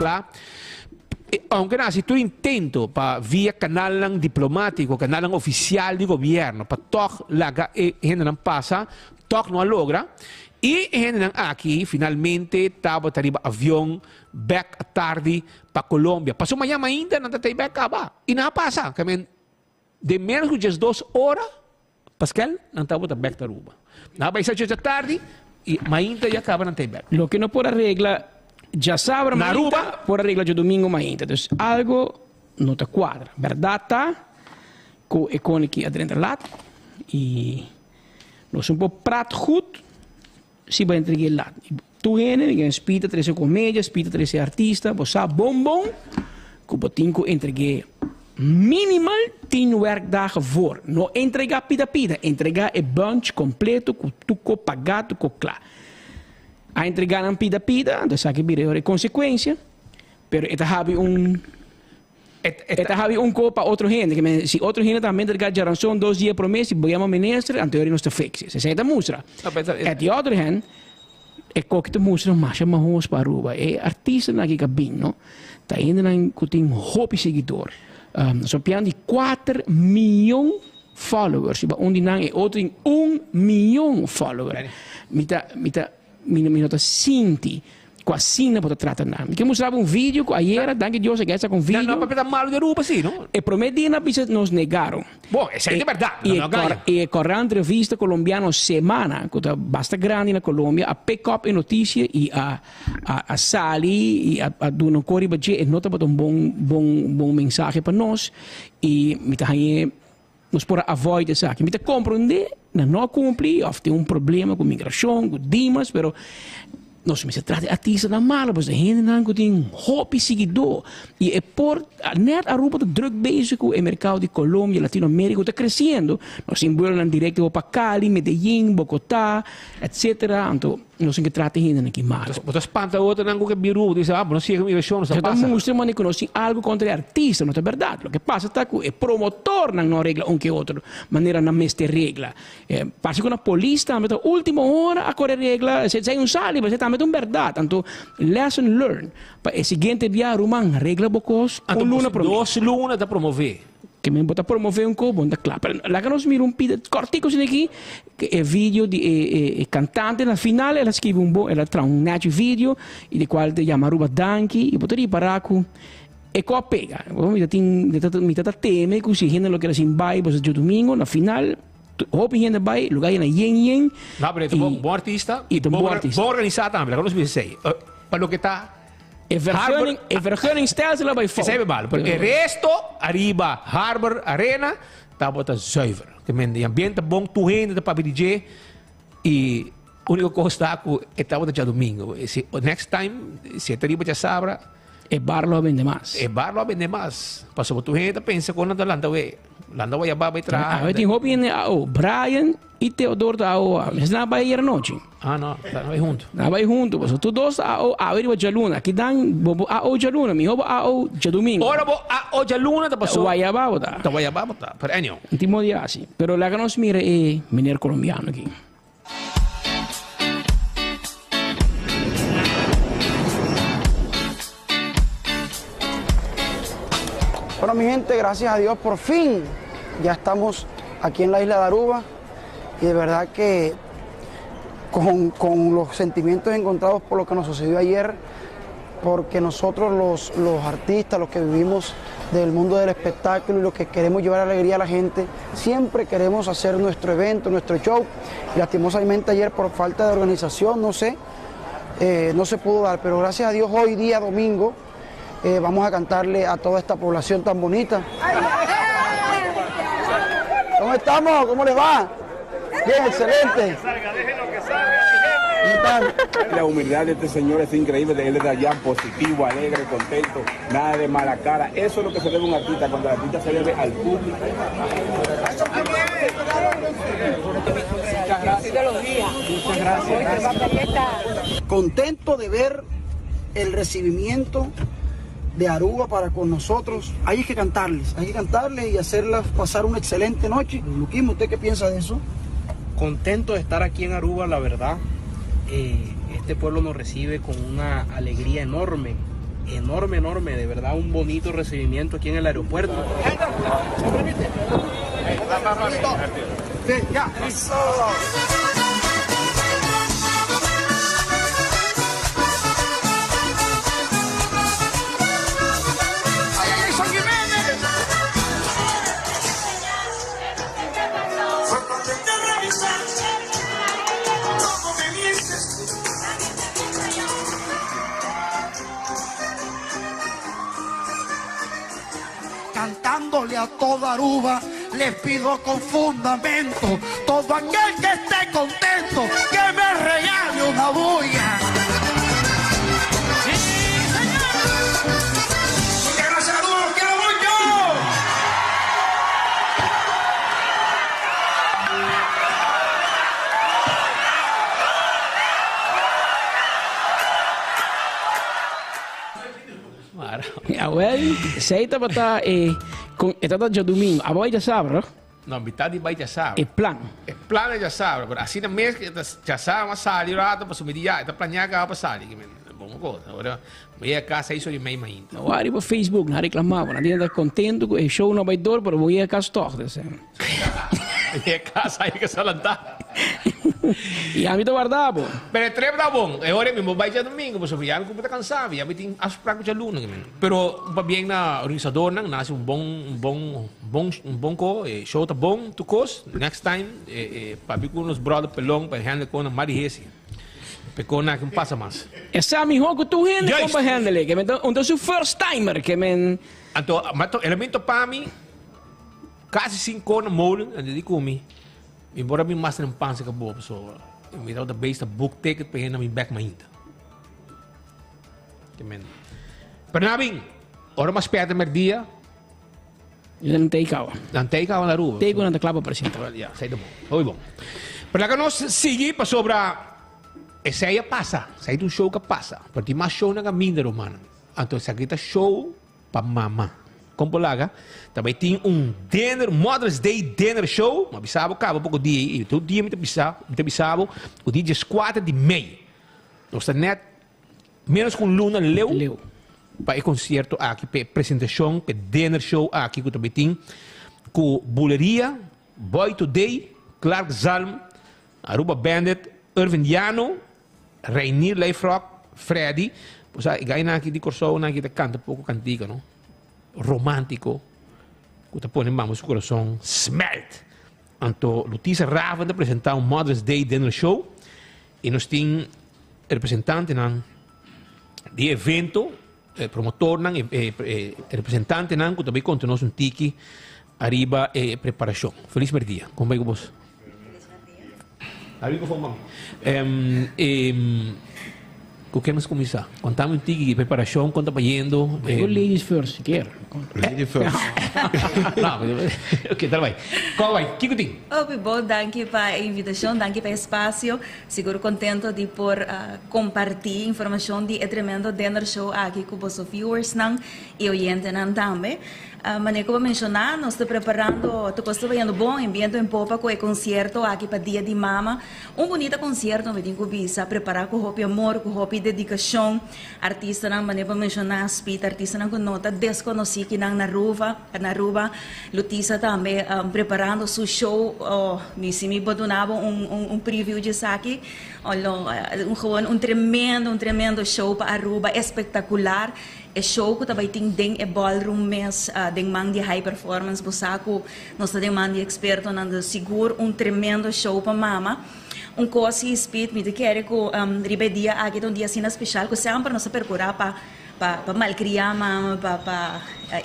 claro. Aunque si tu intento para via canal diplomático, canal oficial de gobierno, para toch laga gente não passa, toch não logra, e gente aqui finalmente estava arriba avião back à tarde para Colômbia. Passou amanhã ainda não tem back acaba e não passa, de menos de 2 horas, Pascal não estava back da Aruba. Não vai ser de tarde e ainda já acaba não tem back. Lo que não por a regla já sabe, Aruba por a regla de domingo ainda. Então, algo não te quadra. Verdade tá? Com que adentro lá e nós um pouco prato goed, se vai entregar lá. Tu gente, spita 13 comédia, spita 13 artista, você bombom, que botinho entreguei minimal 10 werkdagen voor. Não entregar pida, entregar o bunch completo, com tudo pagado, com claro. A entregar não pida, então sabe que é consequência, pero esta have copa outro gente, que se outro gente também entregar já são 2 dias por mês, se vamos a ministro, anterior não se fixe. Se sai mostra. E de outro gente, é que te mostra mais uma para Aruba. É artista na que cabine, tá ainda não tem hope seguidor. Só piano de 4 milhões followers, onde não é outro em 1 milhão followers. Minha sinti quase não pode tratar nada. Que mostrava vídeo ayer, danke Deus, que essa com vídeo. Não, para mal de Aruba, sim, não? E prometiam, nos negaram. Bom, isso é de verdade. E correu a entrevista colombiana semana, que está bastante grande na Colômbia, a pick up a notícia e a Sali e a Duna Coribaje, e nota para bom mensagem para nós. E me está nos por avoid essa aqui. Me está compreender, não cumpre, ou tem problema com migração, com Dimas, pero nós se trata de artista na mala, mas a gente não tem hobby seguidor. E é por net Aruba druk bezig com o mercado de Colômbia, Latinoamérica está crescendo. Nós envolvemos direto para Cali, Medellín, Bogotá, etc. Então, nós temos que tratar de gente aqui mais. Mas espanta outra não que biru, diz, não sei como isso não se passa. Então, mostramos que nós temos algo contra artista, não é verdade. O que passa é que o promotor não regla que outro, maneira não mestre regla. Parece que a polícia, a última hora, a correr regla, se sai sali, mas também é verdade. Então, lesson learned. Para o seguinte dia, Roman, regla bocos, com luna promover. 2 lunas da promover. Que me bota promover um pouco, bom, claro. Lá que nós miramos corticos aqui, é vídeo de cantante, na final ela escreve ela traz net vídeo, e de qual te chama Aruba Danki, e poderia parar com e com a pega. Me tata teme, que se gente lo que era sin vai, você de domingo, na final, hope gente vai, lugar na yen. Não, mas é bom artista, e bom artista. Bom organizado também, agora nós vamos dizer, para o que está vergunningsstelsel bij vol. Sai mal, porque o resto, arriba, Harbor, Arena, está bota zuiver. O ambiente bom, tu rende para DJ, e a única coisa está é que está domingo. Next time, se arriba já sabra, e bar lo vende mais. E bar lo vende mais. Passou tu rende, pensa quando anda Landa vai abaixo e trás. Eu tenho hobby Brian e Teodoro mas não vai ir à noite. Não vai junto. Não vai junto, mas tu dois a ver o Jaluna, que dan o Jaluna, mi hobby o domingo. Ora o Jaluna, tá passou. Vai abaixo, tá. Vai abaixo, tá. Pero anyway. Intimo dia assim. Pero lá que nós mira é mineiro colombiano aqui. Bueno, mi gente, gracias a Dios, por fin ya estamos aquí en la isla de Aruba y de verdad que con los sentimientos encontrados por lo que nos sucedió ayer, porque nosotros los artistas, los que vivimos del mundo del espectáculo y los que queremos llevar alegría a la gente, siempre queremos hacer nuestro evento, nuestro show, y lastimosamente ayer por falta de organización, no sé, no se pudo dar, pero gracias a Dios hoy día domingo vamos a cantarle a toda esta población tan bonita. ¿Cómo estamos? ¿Cómo les va? Bien, excelente. La humildad de este señor es increíble, él es de allá positivo, alegre, contento, nada de mala cara. Eso es lo que se debe a un artista, cuando el artista se debe al público. Muchas gracias. Contento de ver el recibimiento de Aruba para con nosotros. Hay que cantarles y hacerlas pasar una excelente noche. Luquín, ¿usted qué piensa de eso? Contento de estar aquí en Aruba, la verdad. Este pueblo nos recibe con una alegría enorme. enorme, enorme, de verdad un bonito recibimiento aquí en el aeropuerto. Cantándole a toda Aruba, les pido con fundamento, todo aquel que esté contento, que me regale una bulla. ¡Que no se Aruba, lo quiero mucho! Ja, wel, zij bata esta já domingo. A boy já sabe, não? Não, metade vai já sabe. É plan. É plano já sabe, mas assim na mês que já sabe, mas sai rato para subir dia, está planeado para sair, que bom coisa. Agora, meia casa isso de meio ainda. Eu ari para Facebook, não reclamava, não tinha contento com o show no baidor, mas eu ia casa toch, assim. Meia casa aí que salantar. E a mim tô guardado. Pero el trip tá bom. Agora mesmo vai já domingo, mas já me tá cansado, já me tem as práticas de luna, pero para bem na organizador não nasce bom show tá bom, tu cos next time para vir com os brothers pelong para handle com a Marihesi. Pecona que passa mais. Essa é a minha que tu handle com para handle, que então é o first timer que men. Então, mas elemento para mim quase 5 anos mole, antes de comer. Embora me master em pança que boa pessoa, me dá o base da book ticket para ir na minha back ainda. Pero na bem, hora mais perto do dia. Eu não tenho calma. Não tem calma na rua. Tenho na clava para cima. Já, sai do bom. Oi bom. Pero lá que nós seguir para sobre essa aí passa, sai do show que passa. Porque mais show na caminha romana. Então essa aqui tá show para mama. Como laga, também tem dinner, Mother's Day dinner show, mas bisabo acaba pouco dia, todo dia me bisabo, o dia 4 de maio. Nós está net menos com luna leu. Para o concerto aqui, para apresentação, para dinner show aqui que também tem com Buleria, Boy Today, Clark Zalm, Aruba Bandit, Irvin Llano, Rainier Leifrock, Freddy, pois aí ganha aqui de corso, aqui de canta pouco cantiga, não? Romântico, que te põe em seu coração, smelt. Então, Lutisa Raven de apresentar Mother's Day Dinner Show e nós temos representante de evento, promotor, representante que também conta nós tiki arriba preparação. Feliz dia. Como vai com você? Feliz dia. O que nós começar? Contamos um tiki preparação, conta para indo. Ladies first, se quer. Ladies first. Não, ok, tá bem. Qual vai? O que tem? Bom, danke para invitação, danke para espaço. Seguro contento de por compartilhar informação de tremendo dinner show aqui com os viewers e oyentes também. Mas como mencionar, nós estamos preparando, estou vendo bom ambiente em Popa com o concerto aqui para Dia de Mama. Bonito concerto, me digo bisa preparar com o amor, com o dedicação. Artista não, mas como mencionar, speed artista não com nota desconhecida que na Aruba. Lutisa também preparando seu show. Me badunava preview de aqui. Um tremendo show para Aruba, espetacular. É show que também tem ballroom mes, tem man de high performance, busaco, nós temos man de experto nando seguro, tremendo show para mama. Coisa speed, me quer que ribedia aqui dia assim especial, que sempre nós procurar para malcriar mama, para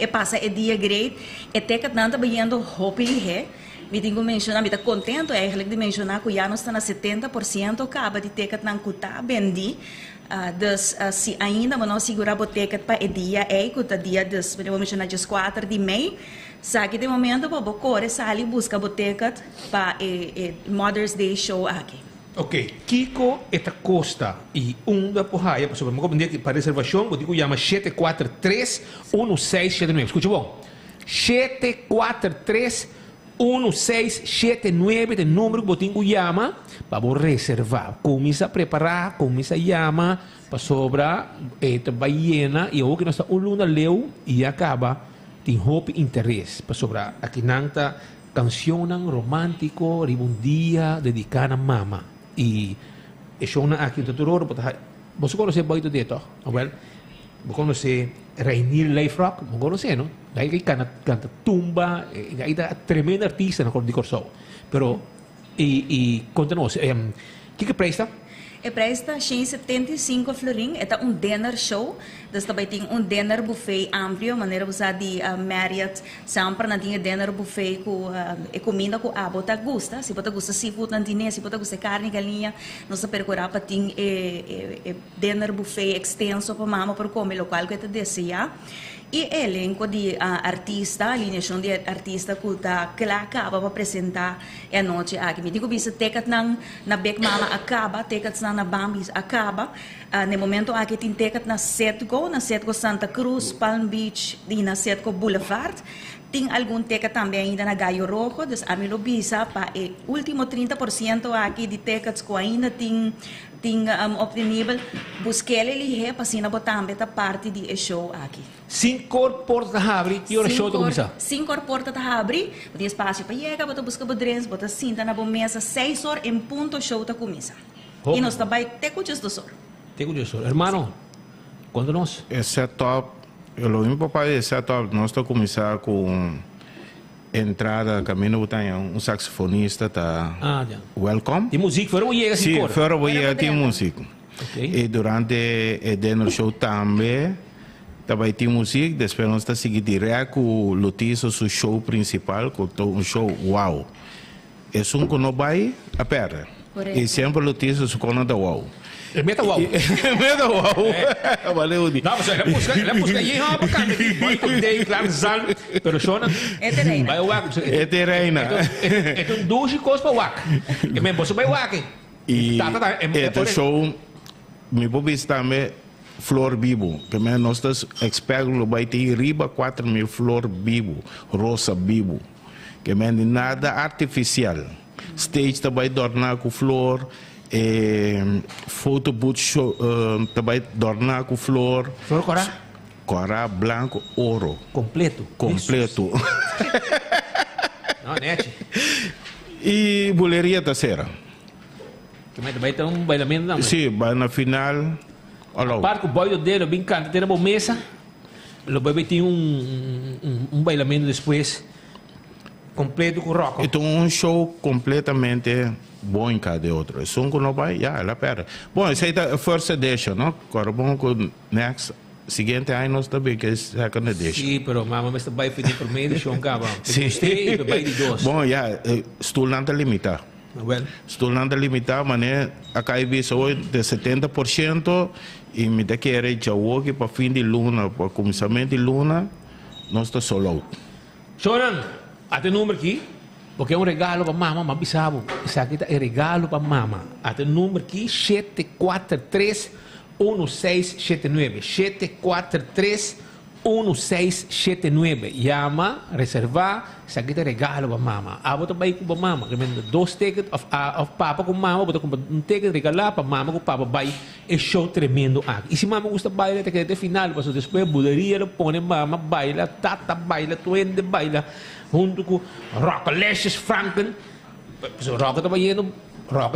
passar o dia great, até que tanto baiando hobby me tenho que mencionar, me está contento de mencionar que já nós está na 70%, acaba de ter que não cutar bendi. Se ainda não segurar o ticket para o dia que o dia vamos mencionar dia 4 de maio, sabe de momento vou correr sair buscar o ticket para o Mother's Day show aqui. Ok, Kiko esta costa e da porraia para reservação, eu digo chama 743-1679. Escuta bom, 743-1679 é o número que eu tenho chama para reservar. Começa a preparar, começa a chamar para sobra baiena e o que nós está luna leu e acaba tem hope interesse para sobra aqui nanta canção romântico ribundia dedicada a mama e show na aqui do Tororo você conhece boito dito well você conhece Rainier Leifrock você conhece não daí que canta tumba daí da tremenda artista na cor de corso pero e conta-nos que presta E presta 175 florin, é dinner show, dus também tem dinner buffet amplo, maneira você de Marriott, sempre na tinha dinner buffet com comida com a bota gusta, se bota gusta seafood na tinha, se bota gusta carne galinha, nós percorrer para tem dinner buffet extenso para mama para comer local que te deseja. E elenco de artista, alineação de artista que acaba para apresentar a noite aqui. Me digo, bisa tekat na Bek Mama acaba, tekat na Bambis acaba. No momento aqui tem tekat na Setco Santa Cruz, Palm Beach e na Setco Boulevard. Tem algum tekat também ainda na Gaio Rojo, dus a mim bisa para o último 30% aqui de tekats que ainda tem obtenível, busquei ele para assim botar também a parte de show aqui. 5 portas a abrir e o show começa. 5 portas a abrir, tem espaço para chegar, bota busca bodrens, bota cinta na mesa, 6 horas em ponto show tá começa. E nós também teco just 2 horas. Teco just 2 horas. Hermano, quando nós? É setup, o único papai é setup, nós está começar com entrada, caminho tem saxofonista tá welcome. E música fora o chega sim, fora o chega tem música. E durante o dinner show também tem música, depois nós está seguindo direto com o Lutiso, seu show principal, com show wow. É que não vai a perder. E sempre o Lutiso se conta wow. Meta wow. Meta wow. Valeu, Di. Não, mas ela busca aí, ó, bacana. Vai com dei, claro, zal, pero shona. É terrena. Vai wak. É terrena. É duas coisas para wak. E mesmo você vai wak. E é show, me pobis também flor vivo, que nós estamos expertos vai ter riba 4.000 flor vivo, rosa vivo, que nada artificial. Stage também adornar com flor. Photo booth show também adornar com flor. Flor corá? Corá, branco, ouro. Completo. Não, net. E boleria terceira. Que vai ter bailamento não? Sim, vai na final. A parte que o boy dele, bem canta, tem uma mesa. O boy tem bailamento depois completo com rock. Então show completamente bom em cada outro. É só que não vai, ela perde. Bom, essa é a first edition, não? Agora vamos com o next. Seguinte ano nós também que é second edition. Sim, pero mama me está vai pedir por meio de show cava. Sim. Stay e vai de dois. Bom, estou não está limitado. Well. Estou não está limitado, mas acá eu vi hoje de 70% e me dá que era já hoje para fim de luna, para começamento de luna, nós está solo out. Shonan, até número aqui, porque é regalo para mama, mas bisabo. Isso aqui é regalo para mama. Até número aqui, 743-1679. 743-1679. Llama, reservar, isso aqui é regalo para mama. Bota para com mama. Dois tickets of papa com mama, bota ticket regalar para mama com papa. Vai, é show tremendo aqui. E se mama gusta bailar até final, mas depois buderia, põe mama, baila, tata baila, tuende baila. Junto com Rock Leshes Franken. Rock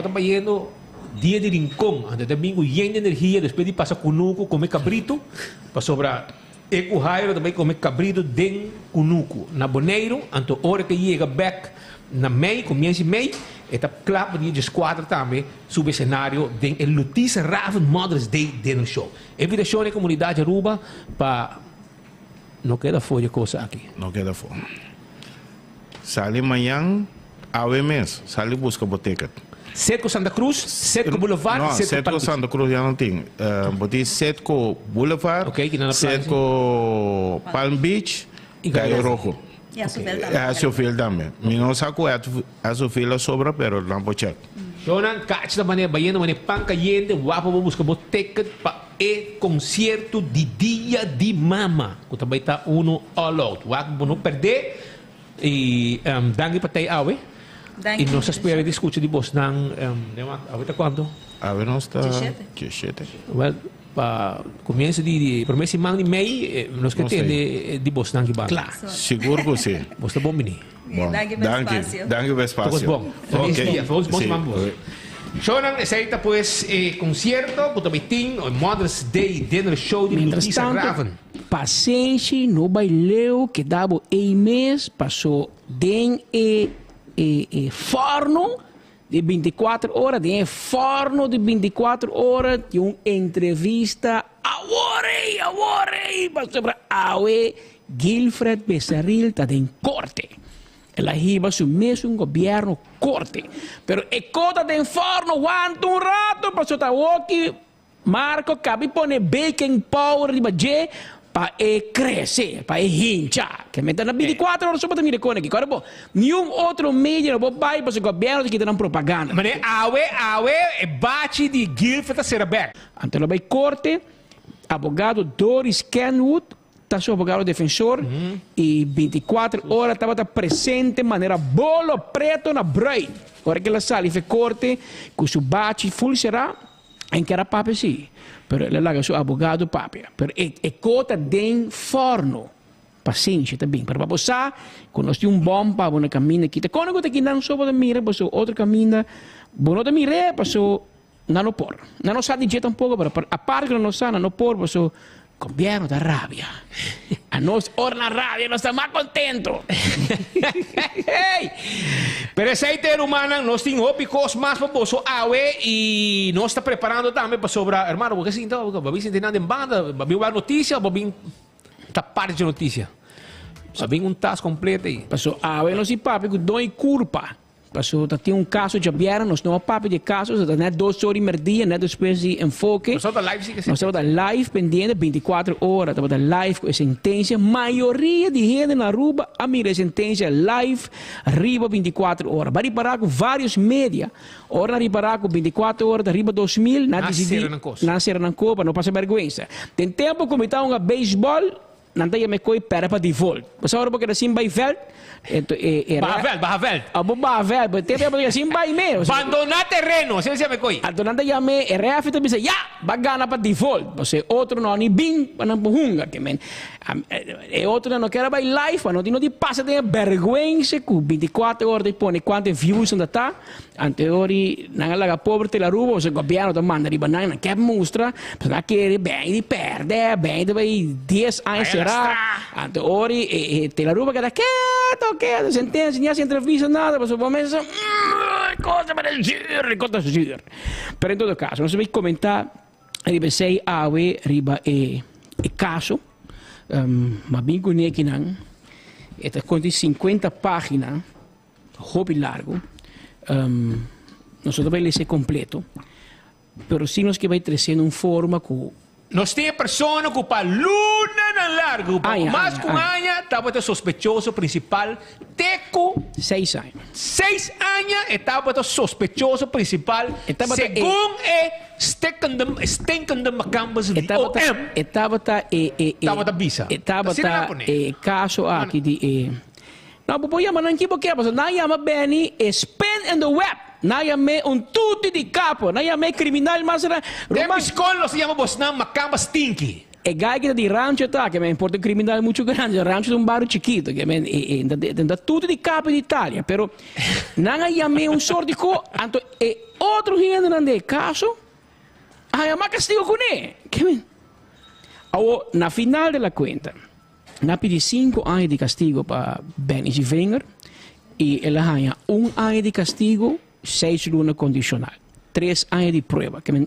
está indo dia de rincón. Ante domingo lleno de energia. Depois de passar cunuco, comer cabrito. Para sobrar Eco Jairo também comer cabrito den cunuco. Na Boneiro, ante hora que chega back na Mei, começa em Mei. Eta clap dia de esquadra também. Sub cenário den el Lutice Raven Mother's Day Dinner Show. Invitação na comunidade Aruba para... Não queda fora coisa aqui. Não queda fora. Sale amanhã, ao mês, sale busca boteca. Setco Santa Cruz, Setco Boulevard, não, Setco Santa Cruz já não tem. Botei Setco Boulevard, Setco Palm Beach e Gaio Rojo. E a Sofia também. Não saco a Sofia sobra, pero não pode check. Jonan, catch da maneira baiana, maneira panca yende, wapa busca boteca para o concerto de dia de mama. Que também está all out. Wapa não perder. E dangi patay awe. E nós espera discutir de vos nang awe tá quanto? Awe nós está 17. Well, para começo de promessa de mês, nós que tem de Boston que basta. Claro. Seguro que sim. Boston bom menino. Danke pelo espaço. Danke pelo espaço. Bom. Ok. Vamos bom. Shonan, esta pues concierto, Putobitin, Mother's Day Dinner Show de Mientras Lisa tanto, Raven. paciente no baileu que dava mês, passou den forno de 24 horas, den forno de 24 horas, de uma entrevista agora, passou para Aue, Gilfred Becerril, está em corte. Ela riba su mesmo governo corte. Pero e cota de forno, aguanta un rato, passou tá aqui, Marco, cabe pone baking powder riba je, para crescer, para hinchar. Que meta na 24 horas só para me aqui. Agora, bom, nenhum outro mídia não vai para o governo que tem propaganda. Mas Aue, bate de Gilfred a ser aberto. Então, ela vai corte, abogado Doris Kenwood, está seu abogado defensor, e 24 horas estava presente de maneira bolo preto na braid. Agora que ela sai e faz corte, com seu bate full será, em que era papi sim. Pero ela larga seu abogado papi. Pero é cota de forno. Paciência também. Para passar, quando nós temos bom para uma caminho aqui, quando eu tenho não só para mirar, para outro caminho, bom de mirar, para não por. Não sabe de tampouco, para a parte que não sabe, não por, para governo da rabia. A nós, ora na rabia, nós estamos mais contentos. Pero essa ideia humana, nós temos ópicos mais para o Aue e nós estamos preparando também para sobrar. Hermano, porque assim, então, vamos entender em banda, vamos ver notícia, vamos tá parte de notícia. Vamos task completo aí. Passou Aue, nós e papi, com dois culpa. Passou, tem um caso de aberto, nós não papi de casos, não é 2 horas por dia, não é depois de enfoque. Nós estamos live, sim. Nós estamos live pendente 24 horas, estamos live com a sentença. Maioria de gente na rua, a minha sentença live, arriba 24 horas. Vai parar com vários média. Ora parar com 24 horas, arriba 2000, não decidi, não será na copa, não passa vergonha. Tem tempo que me a beisebol, não tem me coi para default. Você ora porque assim vai veld. Bahavel. Bahavel, mas tem tempo que assim vai mesmo. Abandonar terreno, assim se me coi. Adonanda yame, RF te bisa, ya, bagana para default. Você outro não ni bing, para não punga, que men. Outro não quer vai live, não te passa de vergonha com 24 horas depois, quantos views ainda tá. Anteriori, não é pobre te la ruba, você governo da manda riba não quer mostrar, para que bem de perde, bem de vai 10 anos será. Anteriori, te la ruba que da quieto, sentença, nem entrevista, nada, mas o momento coisa para dizer, coisa dizer. Pero em todo caso, nós vamos comentar, riba sei Aue, riba caso, mas bem com aqui não, está com 50 páginas, hobby largo, nós vamos ler completo, pero sim nós que vai trazer uma forma com nós temos pessoas que para luna na largo, mas com anha, estava o sospechoso principal, Teco. 6 anos. 6 anos estava o sospechoso principal, segundo Stenkende Macambas de OM. Estava da visa. Estava caso aqui de não vou chamar não que porque não chama bem spam in the web. Não chama tudo de capo, não chama criminal mas Tem escola se chama Bosnan Macambas Stinky. É gai que de rancho tá, que me importa criminal muito grande, rancho de um bairro chiquito, que me da tudo de capo de Itália, pero não chama sorte de co, anto outro gênero de caso, chama castigo com ele. Que me na final da conta na pedi 5 anos de castigo para Benny Wenger e ela ganha 1 ano de castigo, 6 lunas condicional, 3 anos de prova, que eu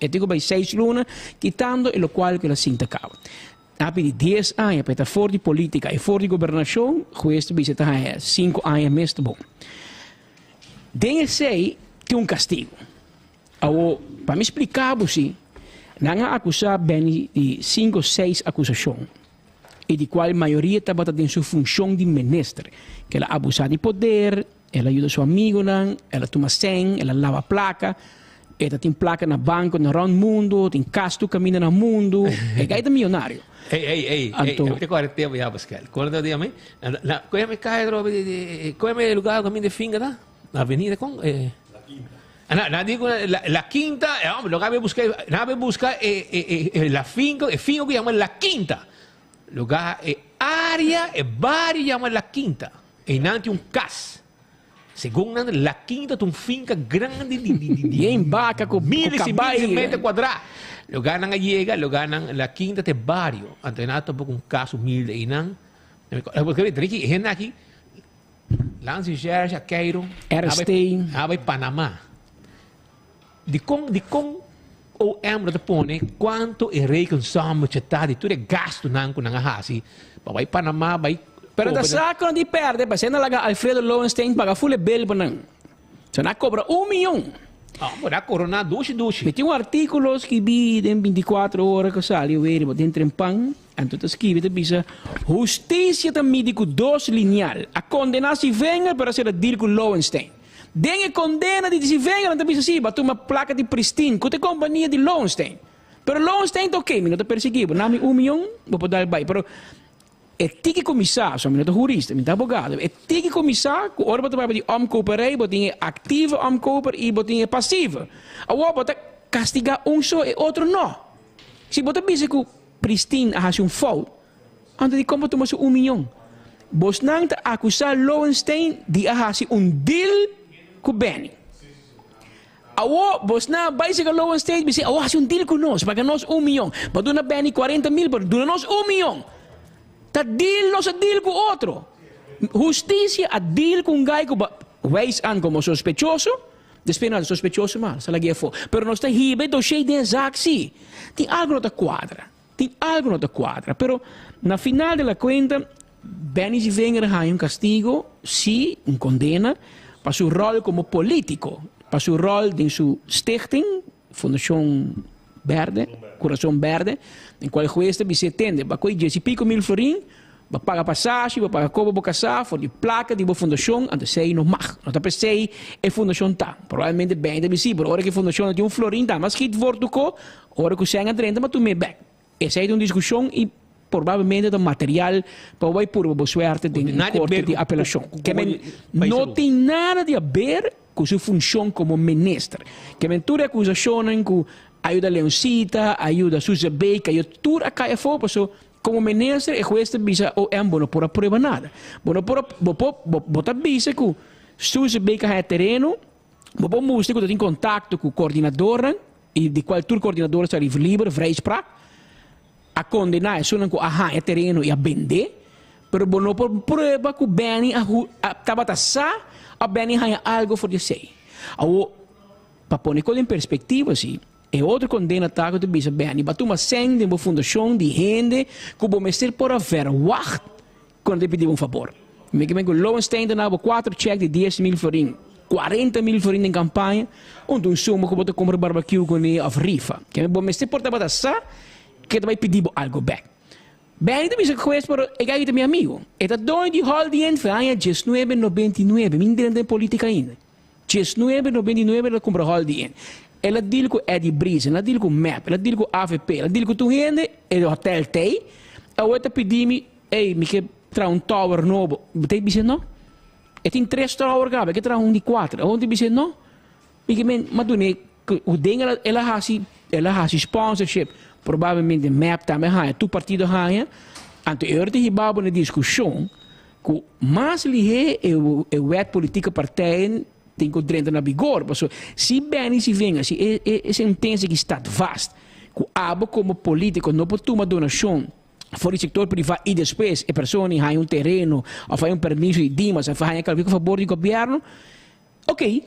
digo para 6 lunas, quitando o qual que ela sinta cabo. Na pedi 10 anos para estar fora de política e fora de governação, questo vai ser 5 anos mais bom. Den sei tem castigo. Para me explicar você, não acusar Benny de 5 ou 6 acusações. E de qual a maioria estava em sua função de ministro, que ela abusa de poder, ela ajuda seu amigo, ela toma 100, ela lava placa, ela tem placa no banco, no round mundo, tem casto caminha no mundo, é milionário. Ei, eu te corre tempo já, Pascal. Quando eu me conhece lugar caminho de finga, tá? Na avenida com Na digo la quinta, lo que busca la finca, el finca que llama la quinta. Lo que área, el barrio llama la quinta. E nanti un cas. Según la quinta, tu finca grande Bien vaca con miles y miles de caballo. metros cuadrados. Lo ganan llega, lo ganan la quinta de barrio. Antes de nada, tampoco un caso humilde. Y nan, porque Ricky, gente aquí, Lance Gerge, Cairo, Erstein. Abai Panamá. De com o embra te pone quanto é reconsumo de tudo é gasto nan com hasi. Vai Panamá, vai. Pero da saco não de perde, para ser na Alfredo Lowenstein paga full bill para não. Você não cobra 1 milhão. Ah, mas a corona duche. Tem um artigo que vi em 24 horas que saiu, ele botou em trempang, então tu escreve te bisa justiça da médico 2 lineal. A condenação venga para ser a deal com Lowenstein. Dengue condena de se venga, não bisa sim, botou uma placa de pristine, com a companhia de Lowenstein. Pero Lowenstein tá ok, não te perseguiu, nami 1 milhão, vou dar bai, pero é tiki comissário, sou menino jurista, menino advogado, é tiki comissário, que ora botar de omkoperij, botinha ativa omkoper e botinha passiva. Agora botar castigar só e outro não. Se botar bisa que pristine a um foul, antes de como tomar 1 milhão, vos não te acusar Lowenstein de a deal com Benny. Agora vos não vai chegar Lowenstein e dizer, um deal com nós, paga nós 1 milhão, mas dona Benny 40 mil, mas dona nós 1 milhão. Tá deal não se deal com outro. Justiça a deal com um gai que veis an como sospechoso, depois não é sospechoso mal, se la guia for. Pero não está hibe do cheio de exaxi. Tem algo não te quadra. Pero na final de la cuenta, Benny se venga a um castigo, sim, um condena, para seu rol como político, para seu rol em sua stichting, Fundação Verde, Coração Verde, em qual o juiz se atende, vai coger 10 e pico mil florim, vai pagar passagem, vai pagar cobo para casar, for de placa de fundação, antes sei não mag, não tá pensei é fundação tá, provavelmente bem deve ser, por hora que a fundação tem florim tá, mas que volta com, hora que chega 30, mas tu me back. Essa é uma discussão e provavelmente do material para vai por boa sorte de corte de apelação. Que não tem nada de a ver com sua função como ministro. Que mentura acusação que ajuda a Leoncita, ajuda a Suzy Baker, ajuda tudo a cair fora, como ministro, o juiz bisa o é bom por a prova nada. Bom por bisa que Suzy Baker é terreno, bom música que tem contato com o coordenador e de qual tur coordenador está livre, vrijspraak, a condenar, sono que é terreno e a vender, pero bom por prova que o Benny estava taxar, a Benny é algo for de sei. Para pôr em perspectiva, assim, é outro condena taco de bisa Benny, mas uma sende uma fundação de gente que o mestre por haver wacht quando pedir favor. Me que Lowenstein dava 4 cheques de 10 mil florim, 40 mil florim em campanha, onde suma que botar comprar barbecue com ele of rifa. Que o mestre por tava taxar, que vai pedir algo back. Benny de bisa que por é que meu amigo. Eta doido de hall de enfaia 1999, me entende política ainda. 1999 ela compra hall de ela deal com Eddie Breeze, ela deal com MAP, ela deal com AVP, ela deal com tu gente, e o hotel tem, a outra pedi-me, me que tra um tower novo, tem dizer não? E tem 3 tower gabe, que tra um de 4, a outra dizer não? Me que mas tu ne, o ding ela ha sponsorship, provavelmente MAP também ha, tu partido ha, ante eu te hibabo na discussão, que mais lihe é o wet política partij tem que entrar na vigor. Se bem se venga, se é sentença que está vasta, que abo como político não pode tomar donação for o setor privado e depois a pessoa tem um terreno, ou faz um permisso de dimas, ou faz aquilo a favor do governo, ok.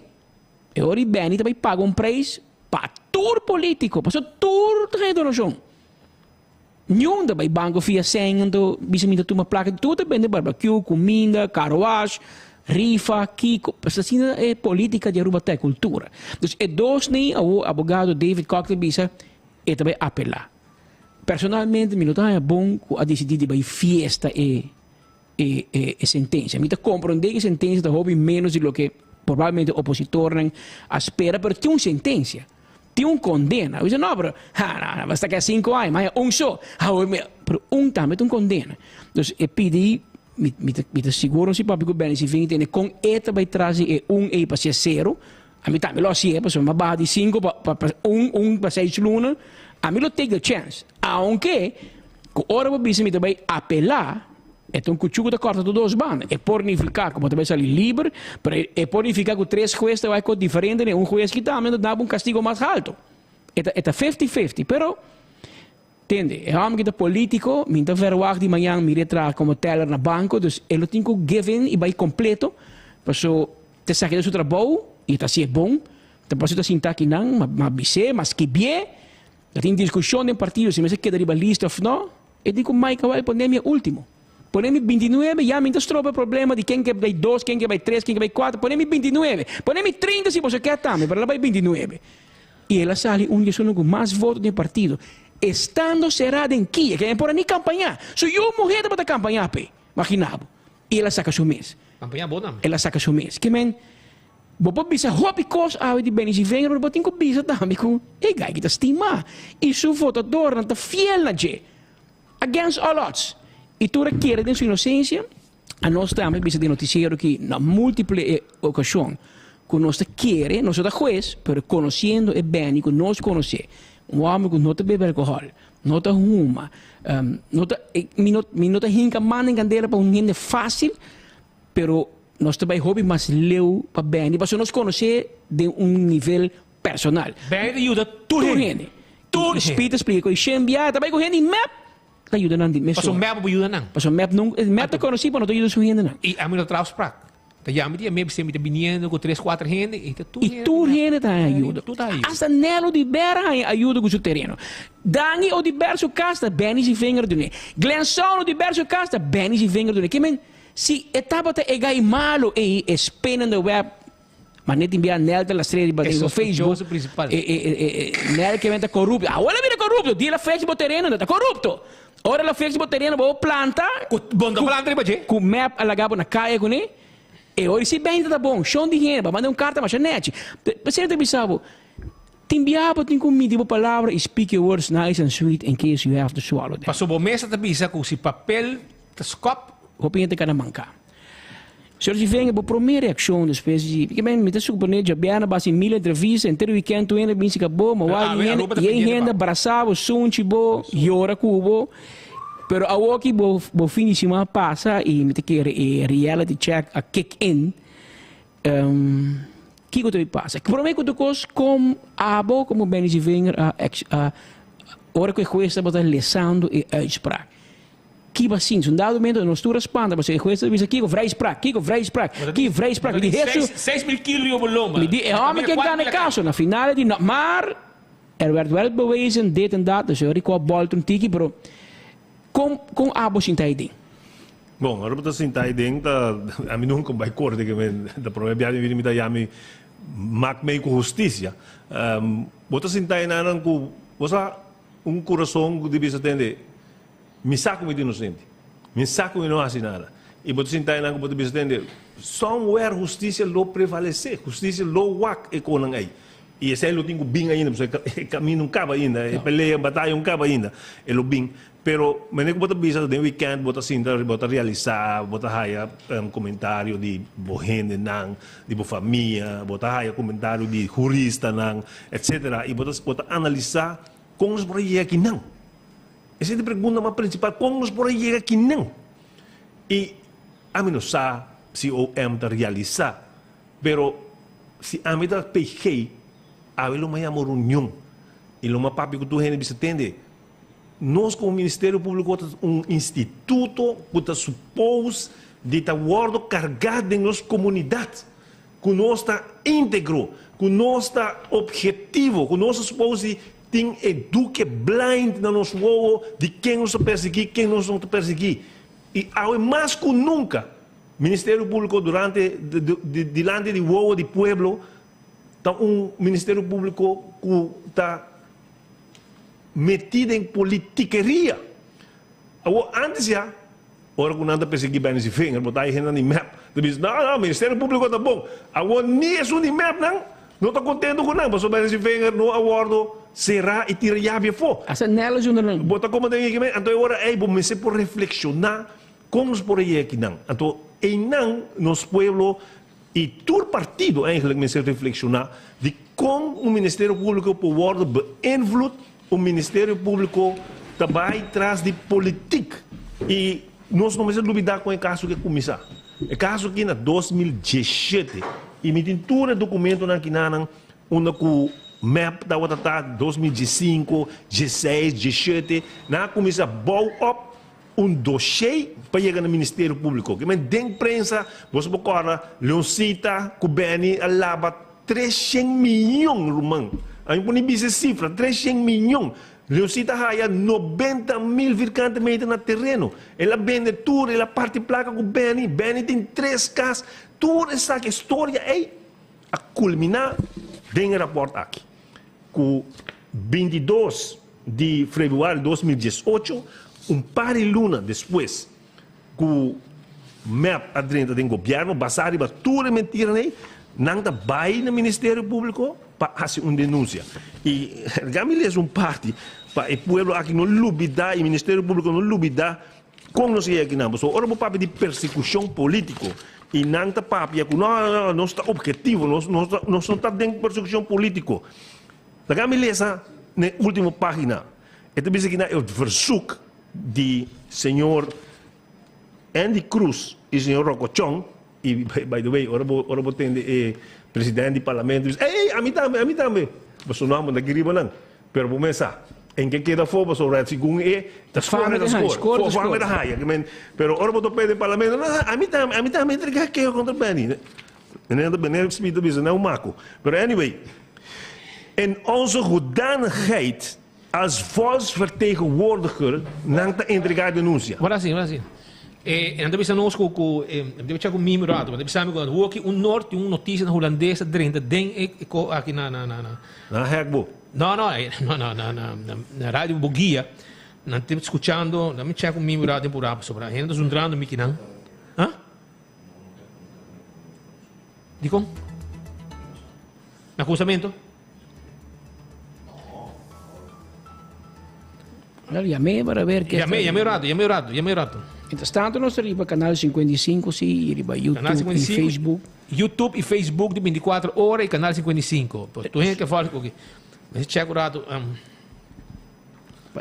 E ora bem, também paga um preço para todo político, para todo tem donação. Nenhum da banco via senha, bisa minta uma placa, tudo depende de barbecue, comida, carruagem, rifa, kiko, assim é política de Aruba até cultura. Então, é dois nem o advogado David Cocktail bisa e também apelar. Personalmente, me não é bom a decidir de fiesta e sentença. Me compreender que sentença da hobby menos do que provavelmente o opositor espera, mas tem uma sentença. Tem um condena. Eu digo, não, pero, basta que 5 anos, mas é só. Pero também tem um condena. Então, eu pedi me te seguro se papi que bem se vem tem com eta vai trazer é para ser zero A mim também, lo sim, mas uma barra de 5 para 6 lunas, a mim lo take the chance. Aunque, com hora para bisa, me também apelar, então que o chuco da corta de 2 bandas. É por unificar, como também sair livre, é por unificar com 3 jueces vai com diferente, né? Juez que também dá castigo mais alto. É 50-50, pero entende? É homem que é político, me está verwacht de manhã, me retrar como teller na banco, dus ele tem que give in e vai completo, para so te saque do seu trabalho e está se bom, te passa assim tá aqui não, mas bise, mas que bem, tem discussão no partido se me se queda riba lista ou não, e digo mais que vai poner último. Ponemi 29, já me tropa problema de quem que vai 2, quem que vai 3, quem que vai 4, ponemi 29, ponemi 30 se você quer também, para lá vai 29. E ela sale um dia com mais votos do partido. Estando cerrada em Kia, que é por nem campanhar. Se eu morrer para campanhar, imaginava. E ela saca seu mês. Campanhar boa não. Ela saca seu mês. Que men, bobo bisa hopi kos awe de beni si venga, bobo tinko bisa também com, e gai que tá estima. E seu votador não tá fiel na je. Against all odds. E tu requer de sua inocência, a nós também bisa de noticiero que na múltiples ocasiões, que nós quer, nós da juez, pero conhecendo e bem, que nós conhecer. Um homem que não bebe álcool, não fuma, não hinca mano em candeira para gente fácil, pero nós também hobby mais leu para bem, e para nós conhecer de nível personal. Bem ajuda tudo gente. Tudo espírito explica, e xembia também com gente map, ajuda não mesmo. Passou map para ajuda não. Passou map não, map te conheci para não ajuda sua gente não. E a mim não traz prática. Já me dizia, você me está vindo com 3, 4 gente e tu gente tá ajuda. Hasta Nelo de Berra ajuda com o seu terreno. Dani o diverso casta, Benis e Vinger do ne. Glenson o diverso casta, Benis e Vinger do ne. Que men, se etapa te egai malo e espena no web, mas nem enviar Nel da estrela de no Facebook. Nel que vem corrupto. Agora vira corrupto, dia la Facebook terreno tá corrupto. Ora la Facebook terreno vou planta. Bom da planta de baje. Com map alagado na caia com ne. E hoje se bem tá bom, show de dinheiro, mandar carta mas net. Você não pensava, timbiaba tem como tipo palavra, speak your words nice and sweet in case you have to swallow them. Passou bom mesa tá bisa com si papel, tá scop, hoping te kana manca. Senhor se vem por primeira reação das pessoas, porque bem me tá supondo já bem na base 1000 entrevistas, inteiro weekend tu ainda bem se acabou, mas vai ainda abraçava, sunchi bo, yora cubo. Pero a walkie bo fim de semana passa e me te quer reality check a kick in. Que que tu passa? Que prometo que tu cos com abo como bem de vinger a hora que cuesta botar lesando e uitspraak. Que vai sim, um dado momento nós tu responda, mas cuesta diz aqui com vrijspraak, que vrijspraak. De resto 6.000 kilo eu boloma. Me diz é homem que ganha caso na final de maar werd wel bewezen dit en dat, dus eu reco bal toen tiki bro. Com abo sintai. Bom, agora para sintai dentro, a mim nunca vai correr que da provavelmente vir me dar yami mak mei com justiça. Bota sintai na com você coração que deve atender. Me saco me de inocente. Me saco me não faz nada. E bota sintai na com bota deve atender. Somewhere justiça lo prevalecer, justiça lo wak e com aí. E esse é o tenho bem ainda, porque caminho não acaba ainda, peleia, batalha não acaba ainda. É o bem. Pero, menek bota bisa de weekend, bota sinta, bota realizar, bota haya comentário de bohende nang, de bo família, bota haya comentário de jurista nang, etc. E bota analisar como os projetos aqui não. Essa é a pergunta mais principal, como os projetos aqui não. E a mim não sabe se o está realizar, pero se a mim está peguei, a mim não me chama reunião, e não me papi que tu gente bisa entender. Nós, como Ministério Público, instituto que está suposto de estar carregado em nossa comunidade, que nós está íntegro, que nós está objetivo, que nós suposto de ter eduque blind na nosso povo de quem nos perseguir, quem nos não perseguir. E mais que nunca, Ministério Público durante diante do povo do pueblo, está Ministério Público que está metida em politiqueria. Antes já, ora que nada perseguir bem esse finger, botar aí na map. Diz, não, Ministério Público está bom. Agora, nem isso de map, não está contente com nada. Passou bem esse finger, no acordo, será e tira chave fora. Essa nela junto não. Bota como tem aqui, então agora é bom, mas por reflexionar como os por aí aqui não. Então, em não, nos pueblo, E todo partido eigenlijk men zich reflexionar de como o Ministério Público pode worden beïnvloed, o Ministério Público também traz de política. E nós não precisamos duvidar com o caso que começar. O caso que na 2017, e me tem todo o documento na Kinanan, onde o map da outra 2015, 16, 17, na começa bow up dossiê para chegar no Ministério Público. Que men den prensa, você pode Leoncita, Kubeni, Alaba, 300 milhões rumang. Aí põe essa cifra, 300 milhões. Leoncita haya 90 mil virgante metros na terreno. Ela vende tudo, ela parte placa com Benny. Benny tem 3 casas. Toda essa história é a culminar dentro do rapporto aqui. Com 22 de fevereiro de 2018, par de luna depois, com o MEP adentro do governo, basado em tudo mentira, não vai no Ministério Público para fazer uma denúncia. E Gamilha é parte para o povo aqui não dubidar, e o Ministério Público não dubidar, como nós aqui não. Só ora o papo de persecução política. E não está papo, não está objetivo, não está dentro de persecução política. A Gamilha na última página, é o verzoek de senhor Andy Cruz e senhor Rocochon, e by the way, ora vou ter presidente do parlamento, diz, a mim também, mas o nome da griba não, pero vou começar, em que queda fogo sobre a segunda das formas da escola, forma da raia, pero ora vou ter do parlamento, a mim também entregar que eu contra Benny, nem speed bis não maco, pero anyway, in onze hoedanigheid als volksvertegenwoordiger não está entregar denúncia. Agora sim. En dan bisa nós com mimo rato, mas bisa com o que norte notícia na holandesa dentro den aqui na Hegbo. Não, na rádio Bogia, não temos escutando, não me checo mimo rato por aí sobre a gente juntrando me que não. Hã? Dico? Acusamiento? Llamé para ver que... Llamé rato. Entretanto, nós estamos no canal 55, sim, riba YouTube 55, e Facebook. YouTube e Facebook de 24 horas e canal 55. Tu gente que fala aqui. Mas checa o rato.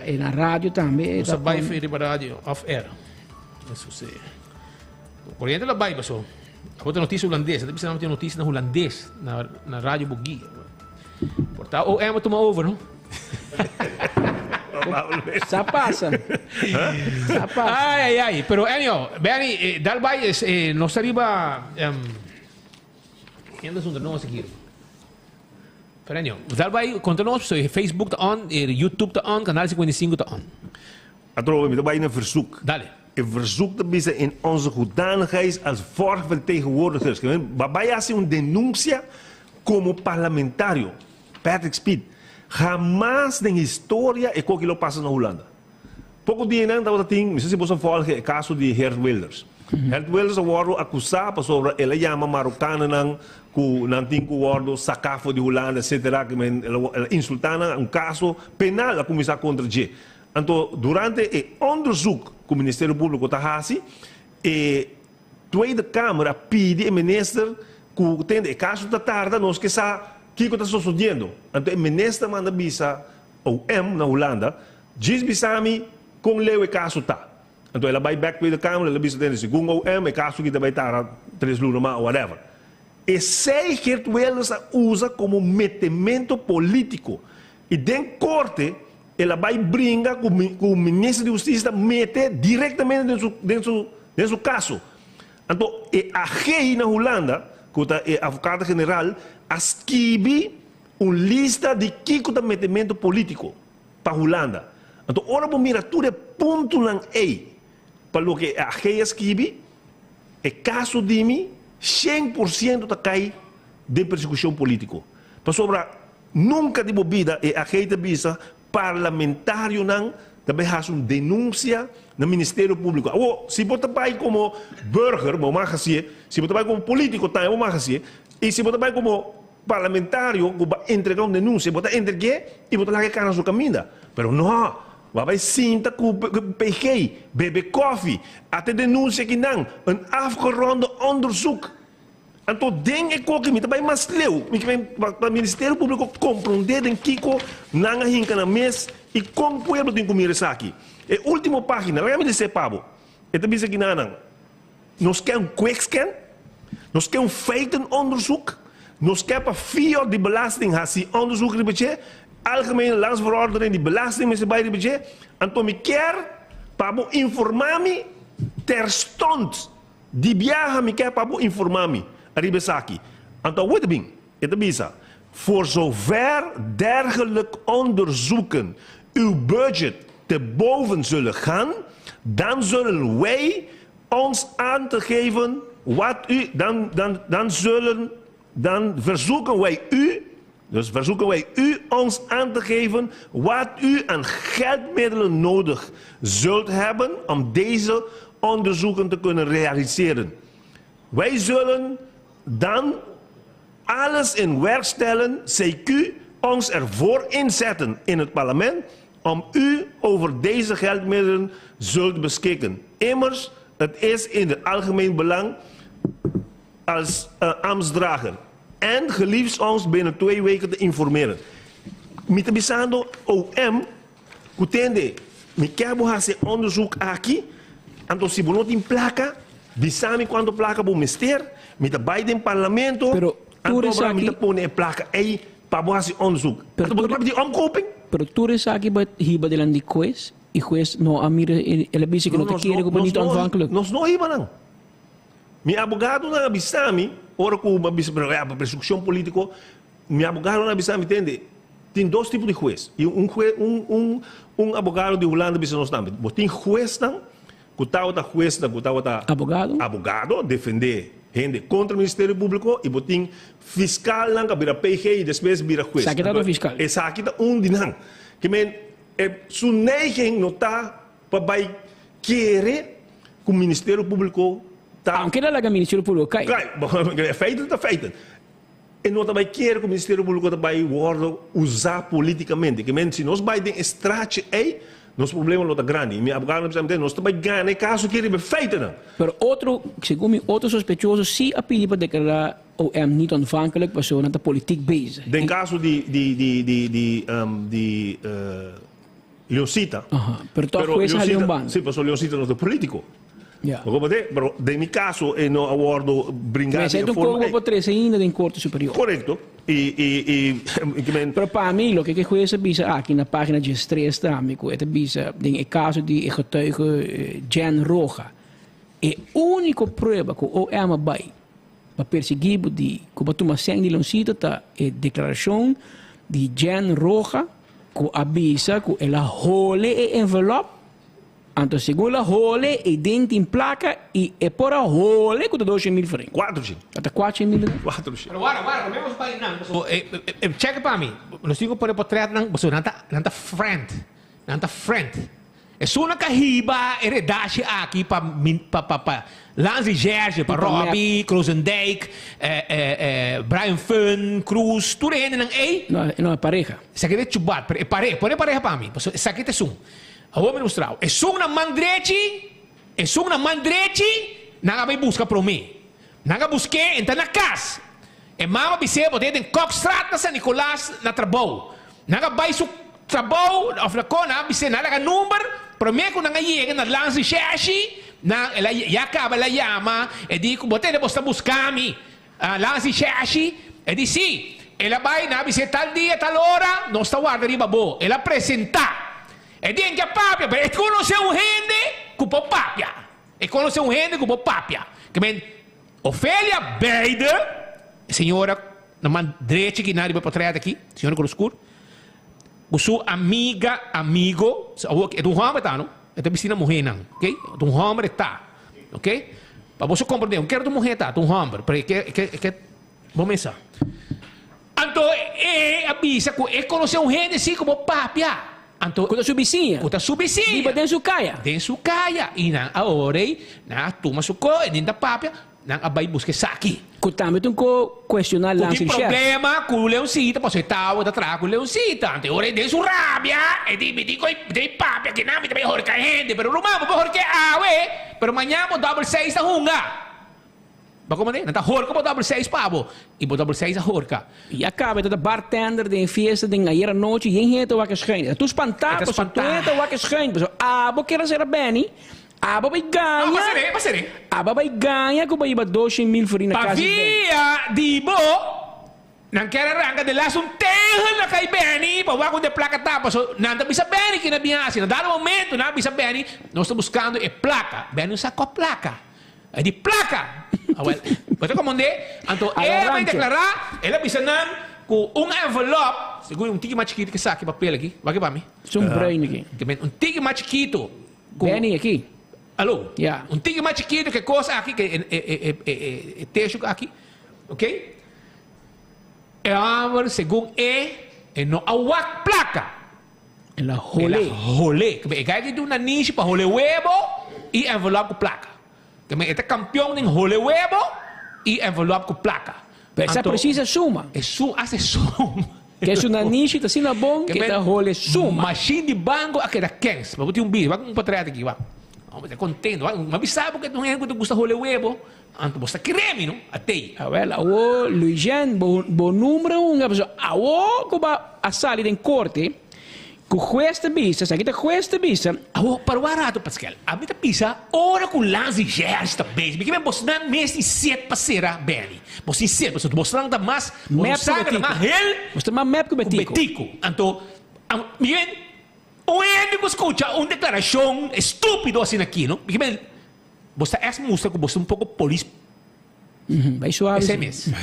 E na rádio também. Você vai fazer riba rádio off-air. Isso sim. O corrente lá vai, pessoal. A outra notícia holandesa. Deve ser uma notícia na holandês, na rádio Bogia. Portanto, o Emma toma over, não? Sa passa. Ai. Pero anyhow, Benny, dalbay no sariba ainda sunt não seguir. Pero anyhow, dalbay continuamos so Facebook tá on, YouTube tá on, canal 55 tá on. Atrove, me daarbij een verzoek. Dale. Een verzoek te bieden in onze hoedanigheid als volksvertegenwoordigers. Waarbij als een denúncia como parlamentario, Patrick Speed. Jamás na história é o que lo passa na Holanda. Pouco dia não não sei se você fala o caso de Geert Wilders. Geert Wilders foi acusado sobre ela chama marocana não tem que o sacafo de Holanda, etc. Que insultando caso penal a começar contra ele. Então, durante o onderzoek que o Ministério Público está fazendo, a Tweede Câmara pede ao ministro que tem o caso da tarde, nós que sabe que está sucedendo? Então, o ministro manda bisa o na Holanda, diz bisami com leu o caso tá. Então, ela vai back to the Câmara, ela bisa dentro segundo o o caso que vai estar 3 lunas ou whatever. E sei que eles usa como metimento político. E dentro corte, ela vai brincar com o ministro de Justiça mete diretamente dentro do caso. Então, a GI na Holanda, que é a advogada general, escreve uma lista de que é metimento político para a Holanda. Então, ora vamos mirar tudo ponto não é para o que a GI escreve, é caso de mim, 100% está cai de persecução política. Para sobra, nunca de bobida a GI te visa parlamentário não também faz uma denúncia no Ministério Público. Se você vai como burger, se você vai como político, e se você vai como parlamentário, entregar uma denúncia, você entrega e você larga a cara na sua caminha. Mas não, vai sinta com o PG, bebe coffee, até denúncia que não, afgeronde onderzoek. Então, den é que me também mais leu. O Ministério Público compreender em que não hinca na mês e como o povo tem que comer isso aqui. E última página, lá me disse, Pablo, é também isso aqui não. Nós queremos quick scan, nós queremos feitenonderzoek, nós queremos via de belasting, assim, onderzoek de budget, algemene landsverordening, die belasting met bij de budget. Então, me quer, Pablo, informar-me terstond. Die biaga me quer, Pablo, informar-me. Aribesaki. Então, wat bing? Het bisa. Voor zover dergelijk onderzoeken uw budget te boven zullen gaan, dan zullen wij ons aan te geven wat u, dan verzoeken wij u, dus verzoeken wij u ons aan te geven wat u aan geldmiddelen nodig zult hebben om deze onderzoeken te kunnen realiseren. Wij zullen dan alles in werk stellen, CQ, ons ervoor inzetten in het parlement om u over deze geldmiddelen zult beschikken. Immers, het is in het algemeen belang als ambtsdrager. En geliefd ons binnen 2 weken te informeren. Mitabisando OM, kutende, mi kabo hase onderzoek aqui, anto si bonot in placa, bisami quando placa bo mister, mita Biden parlamento, pero anto mita pone placa, ei, pabo hase onderzoek. Anto boto papi di omkoping? Pero tú eres aquí hiba de la juez y juez no amira el aviso que no te quiere como bonito aanvankelijk. Nos no hiba nang. Mi abogado na bisami, ora com uma persecução política, mi abogado na bisami entende. Tem 2 tipos de juez. E um abogado de Holanda bisa nos nome. Tem juez nang, kutawa ta juez nang, kutawa ta abogado defender gente contra o Ministério Público e botin fiscal nang kabira PG e depois vira juez. Sakita do fiscal. E sakita dinang. Que men su neiging nota para querer que o Ministério Público aunque não é o Ministério Público cai. Feiten tá feiten. E nós também queremos que o Ministério Público também usar politicamente. Que se nós vai ter estratégia aí, nosso problema não está grande. Minha abogada nós também ganhamos caso que ele feita não. Pero segundo outro sospechoso, se a pedir para declarar o niet ontvankelijk, was zo naar de politiek bezig. Den caso de Leoncita. Pero todo juez salió un ban. Sí, pero Leoncita no es político. Yeah. Pero de mi caso, no aguardo brincar. Mas é do como por 3 ainda em corte superior. Correcto. Pero para mim, o que o juez avisa aqui na página de 3 também, é avisa em caso de getuige Jan Roja. É a única prova que o OM vai para perseguir de como tu mas de Leoncita tá é declaração de Jan Roja que avisa que ela role e envelope. Então, segundo a role, e dentro em placa, e é por a role que 2.000 francs. 4.000. Até 4.000. 4.000. Pero guarda, mesmo para não. Check para mim. Nós temos por portrait não, você nanta friend. É só na carriba, heredade aqui para Lance Gerge, para Robbie, Kroosendijk, Brian Fun, Cruz, tudo é não é? Não é pareja. Isso aqui é chubat, é pareja, põe pareja para mim. Isso aqui é sum. Vou me mostrar. É só na mandrete, não vai buscar para mim. Não busquei, então na casa. E mama bise, bote den Kokstraat na San Nicolas na trabalho. Não vai su trabalho, of na kona, bise na laga número, para mim quando não chega na lance cheche, na ela já acaba ela chama, e digo, bote de você buscar-me, lance cheche, e diz sim, ela vai na bise tal dia, tal hora, não está guarda riba bo, ela apresentar. E dice che papia, e conosce un gente che può papia. E conosce un gente che può papia. Che men, Ofelia beide, signora, non direito che non arriva a aqui, signora con lo scuro, con sua amigo, è un uomo tano, è una vicina mujer, ok? È un uomo tá, ok? Para você compreender, eu quero uma mulher tá, um uomo, porque vamos pensar. Então, avisa que é conhecer um gente assim como papia. Anto, kuta subisinha. Diba den sukaya. Den sukaya. E na aorei, na tuma suko, e nem da papia, na abay busque saki. Kutami itong ko questionar lang si Chef. Problema com o Leoncita, posso estar da trás com o Leoncita. Ante ora den su rabia, e di dei papia que nami também horca gente, pero rumamo por horca awe, pero manhã mo double 6 da hunga. Ba como de? Nanta horca po double 6 pabo. E po double 6 a horca. E acaba de bartender de festa de ayer à noite e gente vai que schijn. Tu espantar, tu vai que schijn. Abo quer ser bem. Abo vai ganhar. Ah, pasere. Abo vai ganhar que vai 200.000 florins na casa. Pavia di bo. Nang kaya ranga de las un tehel na kay Benny, pa wako de placa tapa. So, nanda bisa Benny kinabiasi. Na dado momento na bisa Benny, nós estamos buscando e placa. Benny usa com a placa. É de placa. Well, você como onde? Então, ela vai declarar, ela bisa nan com envelope, seguro tigre mais chiquito que saque papel aqui. Vai que para mim. Um brain aqui. Tigre mais chiquito. Benny aqui. Alô? Yeah. Tigre mais chiquito que coisa aqui, que é texto aqui. Ok? É amor, segundo não awak placa. Ela rolê. Rolê. Que é que do na niche para rolê huevo e envelope com placa. Que me é campeão em rolê huevo e envelope com placa. Essa precisa suma. É suma, hace suma. Que é uma niche, tá sendo bom, que tá rolê suma. Machine de banco, aqui da Kens. Vou ter um bicho, vai com um patriota aqui, vai. Vamos ter contento, vai. Mas sabe que não é que tu gosta rolê huevo. Anto bosta creme, no? Até. Well, awo Luijan, bo número uma pessoa. Awo kuba asali den corte. Ku juez de vista, sa kita juez de vista. Awo para o arato, Pascal. A mim tá pisa, ora com lanzi gers tá bem. Porque bosta não mês de 7 passeira bem. Bosta 7, bosta bosta não mais. Bosta saga mais hel. Bosta mais map com betico. Anto, bien. O ende escuta uma declaração estúpido assim aqui, não? Porque você é música que você um pouco polis. Vai suave. Esse mesmo.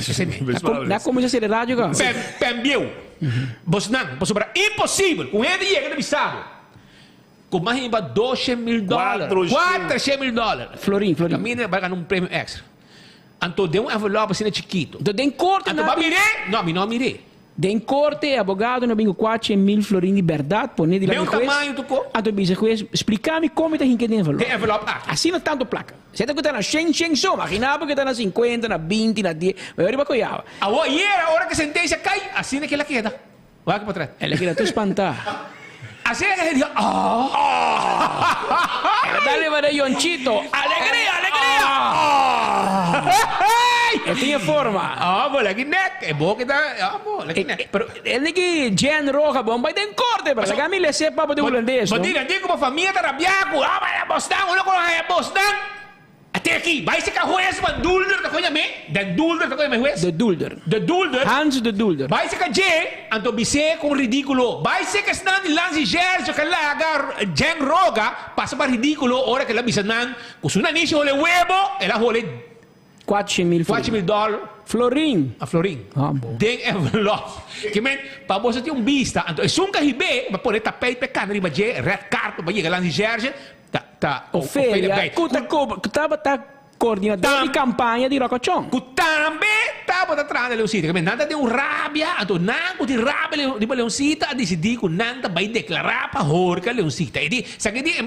Na como já se rádio cá. Pembiu. Você não, você para impossível. Com ele chega de bisado. Com mais de $200,000. $400,000. Florim. A minha vai ganhar um prêmio extra. Então deu envelope assim chiquito. Então tem corte. Então vai mirar? Não, não mirei. Den corte, abogado, não bingo 400.000 florins de verdade, pone de lá no juez. Tamanho do co? Então, bisa juez, explica-me como está que tem envelope. Tem envelope aqui. Assim não tanto placa. Você está que está na 100 só, imaginava que está na 50, na 20, na 10, mas agora vai coiava. E era a hora que a sentença cai, assim é que ela queda. Vai aqui para trás. Ela queda tu espantar. Assim é que ela diz, ela dá-lhe para Yonchito, alegria! Eu tinha forma. Boleh nek. Bom que tá. Boleh nek. Pero ele que Jen Roja bom vai ter corte para a família se papo de holandês. Mas diga como família tá rabiaco. Vai Boston, uno com a Boston. Até aqui, vai se que juez van Dulder, tá conhece? Den Dulder, tá conhece juez? De Dulder. Hans de Dulder. Vai se que J, anto bise com ridículo. Vai se que stand de Lanzi Gerso que lá agar Jen Roga, passa para ridículo, hora que la bisanan, kusuna nishi hole huevo, ela hole $400,000. Florim. A Florim. Den envelope. Que men, para você ter vista. Então, é um carribe, para poder tapar e cana, riba de red carpet, para chegar lá em Gerge, tá. Ofélia, estava coordenador de campanha de Rocochon. Que também estava atrás da Leoncita. Que men, nada de rabia, então, não de rabia de Leoncita, a decidir que nada vai declarar para horca Leoncita. E di, sabe que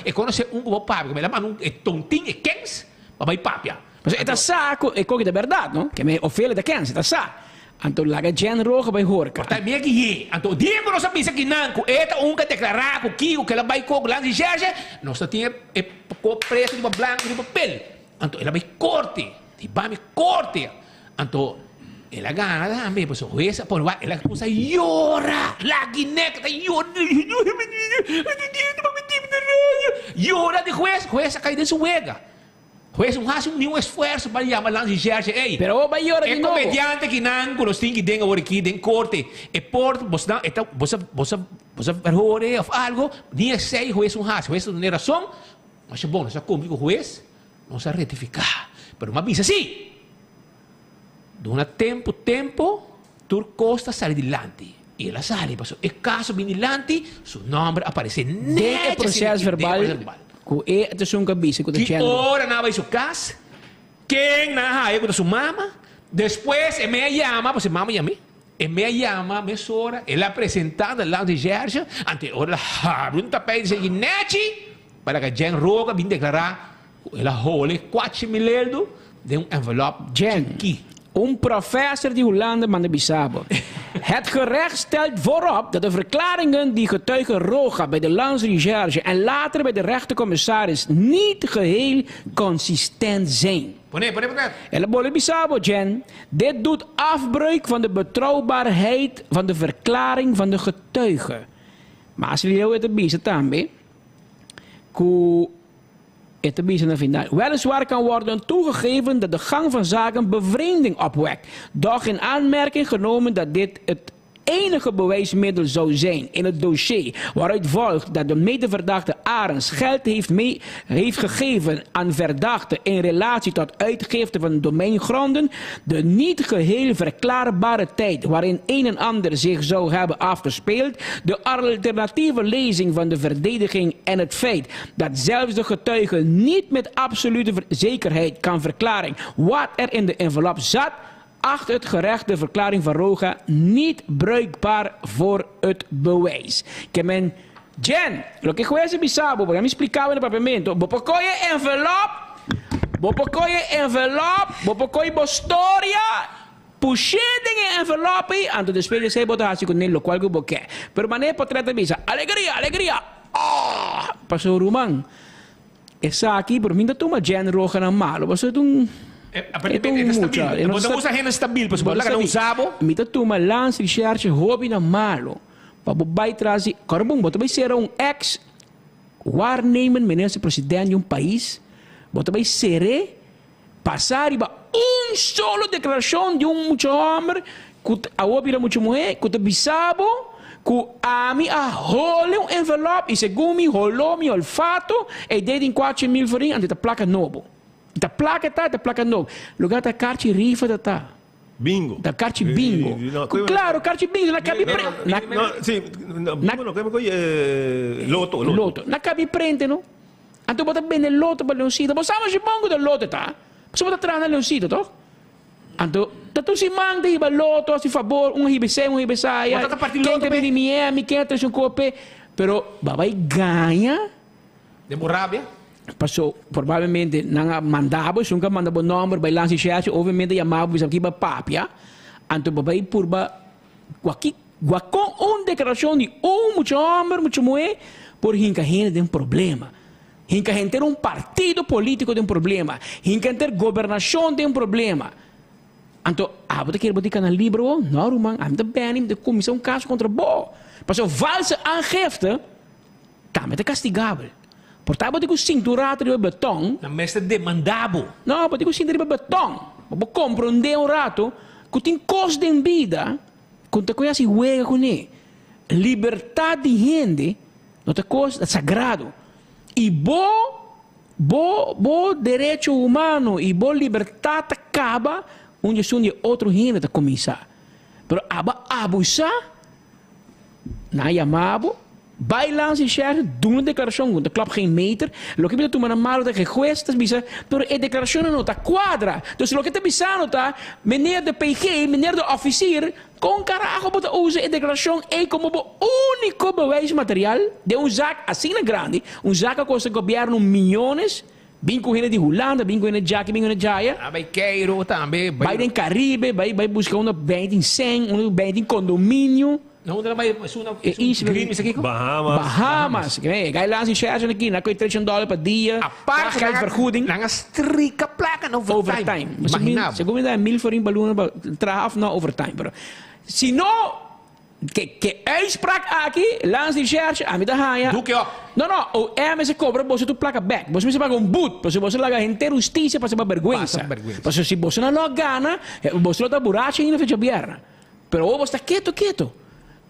é conhecer papo, que me dá é tontinho, é quens, para vai papia. Mas é saco, é coisa de verdade, não? Que me ofele da Kansas, tá sa. Então lá que Jen Roja vai horca. Tá meio que então Diego não sabe que não, que que declarar que ela vai com lá de Gerge, nós tinha preço de branco de papel. Então ela vai corte, de bame corte. Então ela gana também, pois o essa por lá ela começa a llorar, la guineca tá llora de juez cai de sua huega. Juez não faz nenhum esforço para chamar lá de Gerge. Ei, pero vai llorar de novo. É comediante que não conhece que tem agora aqui, tem corte. É por você errore ou algo, nem sei juez não faz. Juez não tem razão, mas é bom, nós comigo juez, nós a retificar. Pero uma vez assim, de um tempo, Turcosta sai adiante. E ela sai, passou. É caso bem adiante, seu nome aparece nesse processo verbal. Que é de um cabeça que ora na vai sua casa, quem na raia com sua mama, depois me chama, você mama chama, me chama, me sora, ela apresentada lá de Gerge, ante ora abre um tapete de guinete para que Jen Roga vim declarar, ela role $400,000 de um envelope Jen, professor de Holanda manda bisabo. Het gerecht stelt voorop dat de verklaringen die getuige Roga bij de Landsrecherche en later bij de rechtercommissaris niet geheel consistent zijn. Dit doet afbreuk van de betrouwbaarheid van de verklaring van de getuige. Maar als jullie het bezig tambe, weliswaar kan worden toegegeven dat de gang van zaken bevreemding opwekt, doch in aanmerking genomen dat dit het enige bewijsmiddel zou zijn in het dossier waaruit volgt dat de medeverdachte Arends geld heeft gegeven aan verdachten in relatie tot uitgifte van domeingronden, de niet geheel verklaarbare tijd waarin een en ander zich zou hebben afgespeeld, de alternatieve lezing van de verdediging en het feit dat zelfs de getuige niet met absolute zekerheid kan verklaren wat er in de envelop zat, acht het gerecht de verklaring van Roga niet bruikbaar voor het bewijs. Que men, Jen, lo que juez bisabo, porque me explicaba en el papamento, bopocoye envelop, bopocoye bostoria, puxedem em envelope, antes de speler se botar assim com ele, lo qual que boque. Pero mané potreta bisa, alegria, passou rumang. Essa aqui, por mim, toma Jen Roga na malo, você um Não usa renda stabil, pois bola não usava. Mita tuma lance research hobby na malo. Pa bobai trazi, carbon bota vai ser ex waarnemen minister-president de país. Bota vai ser passar riba solo declaração de muito homem, que a hobby muito mulher, que bisabo, que a mim a role envelope e segundo me rolou meu olfato e dei em 4.000 forinhos ante a placa novo. Da placa novo. Lugar da carte rifa da tá. Bingo. Da carte bingo. Claro, carte bingo. Na cabe prende. Sim, bingo come loto. Loto. Na cabe prende, no? Anto bota bene loto para leoncito. Possiamo ci bongo da loto, tá? Possiamo da trana leoncito, toch? Anto, tu si manda iba loto, si favor, un hibesaia. Quem te vede Miami, quem te un cope. Pero, babai ganha. De Morábia? Passou, provavelmente, não mandava, nunca mandava o número, vai lá, se obviamente, chamava, aqui, para papia. Então, vai por aqui, com declaração de muito homem, muito mulher, por hinca gente tem um problema. Hinca gente ter partido político tem um problema. Hinca ter governação tem um problema. Então, você quer botar na livro? Não, man, I'm bem, de comissão caso contra bo. Passou, valse aangifte, também é castigável. Portanto, eu digo cinturado de beton. Na mestre demandado. Não, eu digo cinturado de beton. Eu compreender um rato que tem custo de vida, que te conhece juega com ele. Liberdade de gente, não te custa, é sagrado. E bo direito humano e bo liberdade acaba onde de outro gente te começar. Mas abusar, não é amado. Bailan se share, doen een declaratie, want de klap geen meter. Lo que tu mana malo de gejuestas bisa, pero e declaración no ta quadra. Dus lo que te bisano ta, meneer de PG, meneer de officier, con carajo bota usa e declaración e como único bewijsmateriaal de un zaak assim grande, un zaak que custa governo millones. Bingo de Holanda, bingo in Jackie, bingo in Jaya. Bij Cairo também. Bij den Caribe, bij buscar uma bed in Seng, uma bed in condomínio. Não, não vai Bahamas. Ga lá in Scherzen aqui, na coi $300 per dia. Aparte vergoeding. Na strika placa no overtime. Segundo me 1.000 voor in balloon traaf na overtime. Se não que uitspraak aqui, langs die Scherzen, a mim da haia. Doe que ó. Não, o MS cobra, você tu placa back. Você paga boot, você laga inteira justiça para ser vergüenza. Porque se você não gana, você tá buracha ainda fecha bierna. Pero você está quieto.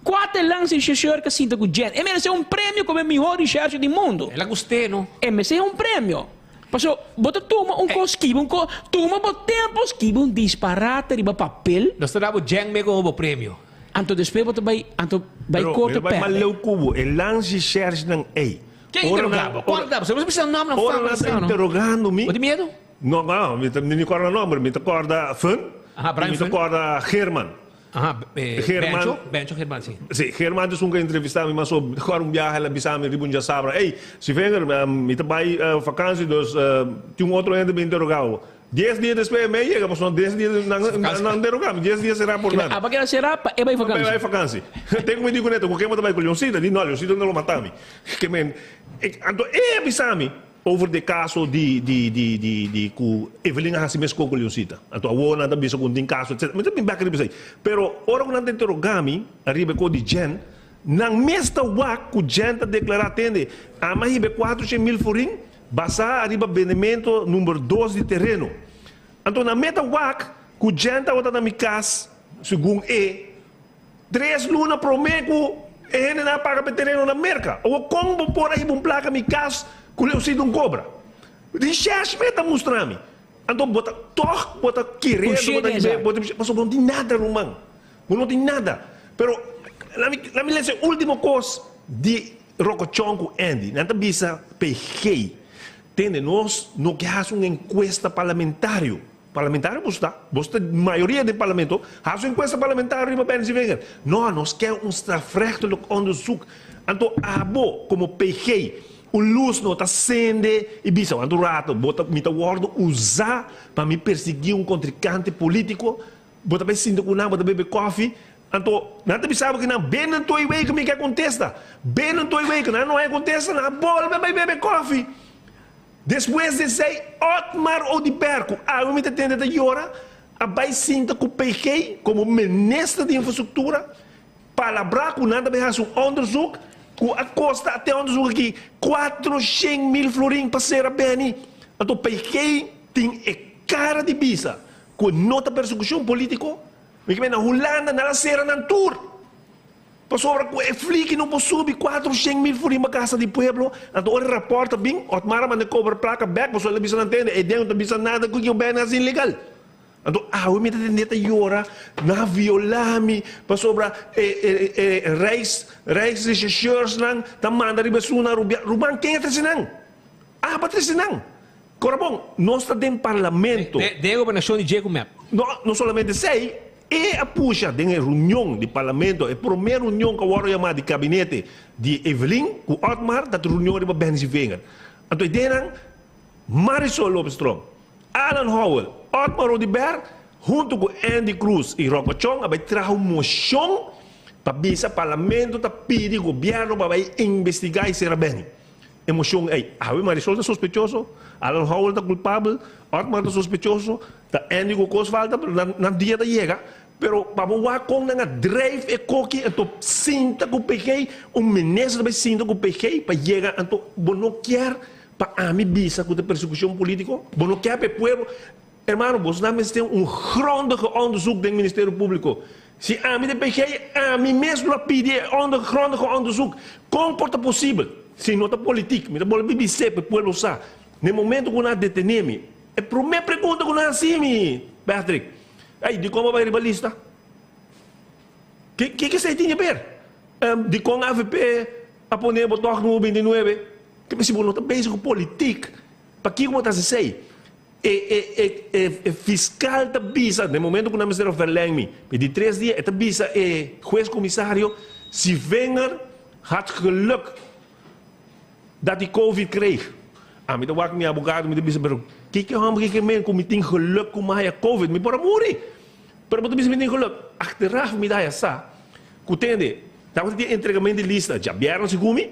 Quatro lances de research que sinta com gente. MS é prêmio como a melhor research do mundo. Ela gostei, não? MS é prêmio. Passou, bota toma cosquibo, toma tempo esquibo disparate de papel. Nós temos gente me como prêmio. Anto después bota vai corto pé. Mas leu cubo, el lance research não é. Quem interrogava? Você precisa nome não fala. Ora está interrogando-me. Você tem medo? Não, me recorda o nome, me recorda Fun. Me recorda Herman. Germán, sim. Sim, Germán é que entrevistava mas agora viaje lá bisame ribunja sabra. Ei, se vem me vai vakansie dus tinha outro ainda me interrogava. 10 días después me llega, pues son 10 días não derogamos, 10 días será por nada. Apa que será? É vai Vai vacância. vacância. Tenho que me dizer neto, porque eu trabalho com o Leoncito, diz não, Leoncito não lo matami. Que men, então avisami over the caso de ku Evelyn Hasimes com o Leoncito. Então a wona da bisa com din caso, etc. Mas também back bisa. Pero ora quando interrogami, arriba com de gen, nang mesta wak ku gen ta declarar tende, ama hibe 400,000 forin, basa arriba benimento número 2 de terreno. Então na meta wak ku gen ta wata na mikas, segundo 3 luna promeco e na paga para terreno na merca. Ou como por aí bom placa mikas ku Leoncito cobra. Recherche meta mostrami. Então bota querer, bota não tem nada rumang. Não tem nada. Pero la mi lese último coisa de Rocochon com Andy, não bisa PG. Tende nós no que faz uma encuesta parlamentário. Parlamentário você maioria do parlamento faz uma encuesta parlamentária para Pennsylvania. Nós queremos um strafrechtelijk onderzoek. Então abo como PG o luz não está sendo e bisa quando rato bota me tá guardo usar para me perseguir um contrincante político. Bota bem sinto com bota beber coffee. Então, não te sabe que não, bem não estou aí que me quer contesta. Bem não estou aí que não é contesta, não, bola, vai beber coffee. Depois de sei, Otmar Odiberco, eu me entendo de hora, a vai sinta com o PG, como ministro de infraestrutura, palavra com nada bem um onderzoek, com a costa até onderzoek aqui, 400,000 florim para ser a Beni. Então, PG tem cara de bisa, com nota persecução político, porque na Holanda, na Serra, na Tour. Pastor, é flique não pode subir 400,000 por uma casa de pueblo. Então, ele reporta bem, Otmar manda cobrar placa back, pastor, ele bisa não entende, e dentro não bisa nada, que o bem é ilegal. Então, eu me entendo que llora, na violami, pastor, reis, não, tá manda ribesuna, ruban, quem é tresinang? Para tresinang. Corabong, nós estamos em parlamento. Dego para nação de Jacob Map. Não somente sei, e a puxa de reunião de parlamento, a primeira reunião que eu vou chamar de gabinete de Evelyn, com Otmar, da reunião de Pennsylvania. Então, ideia Marisol Lopes-Strom, Alan Howell, Otmar Odiberco, junto com Andy Cruz e Rocochon, vai trazer uma moção para o parlamento, para pedir ao governo para investigar e ser bem. A moção é, Marisol está suspeitoso, Alan Howell está culpável, Otmar está suspeitoso, Andy Cruz falta, mas na dia da chega. Pero para o com na drive e coque, então sinta que o PG, o ministro também sinta que o PG para chegar, então não quer para a minha bisa com a persecução política, não quer para o povo. Hermano, você não tem grondig onderzoek do Ministério Público. Se a mim de PG, a mim mesmo pedir grondig onderzoek, como pode possível? Se não é política, me dá bola BBC para o povo saber. No momento que nós detenemos, é a primeira pergunta que nós assim, Patrick. Aí, de como vai rivalista? Que você tinha a ver? De como a AVP a poner o toque no 29? Que se você não está bem com política, para que como está se sei? Fiscal da bisa, no momento que o Ministério verleng de 3 dias, esta bisa é juiz-comissário, se Wenger had geluk dat hij COVID kreeg. Me dá meu advogado, me diz, pero que men com me tem geluk com mais COVID, me para morrer. Pero me diz me tem geluk. Achteraf me dá essa. Entende? Tava de entregamento de lista, já vieram se comi.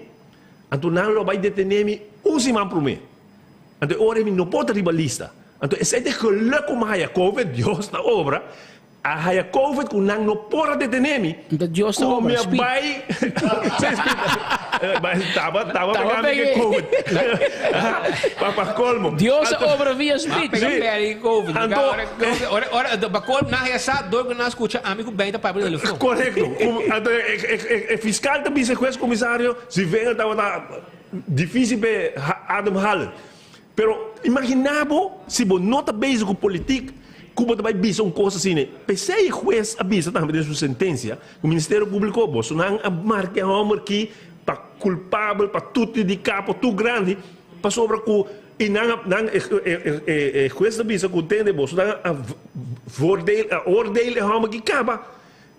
Então não vai detener me última para mim. Então ora me não pode riba lista. Então esse é de geluk com mais COVID, Deus na obra. A COVID com não pode detener me. Então Deus na obra. Como vai? Mas estava pegando COVID. Para colmo. Deus na obra via speed. Pegando COVID. Ora, para colmo, na essa dor que nós escuta, amigo bem da para ele. Correto. Então, o fiscal também se juiz comissário, se vem estava difícil para Adam Hall. Pero imaginava se você não está bem com política, como também bisa uma coisa assim, pensei o juiz avisa também de sua sentença, o Ministério Público, você não marca a homem que para culpável, para tudo de capo, tudo grande, para sobre o e não juiz avisa que entende, você não oordeel a homem que capa,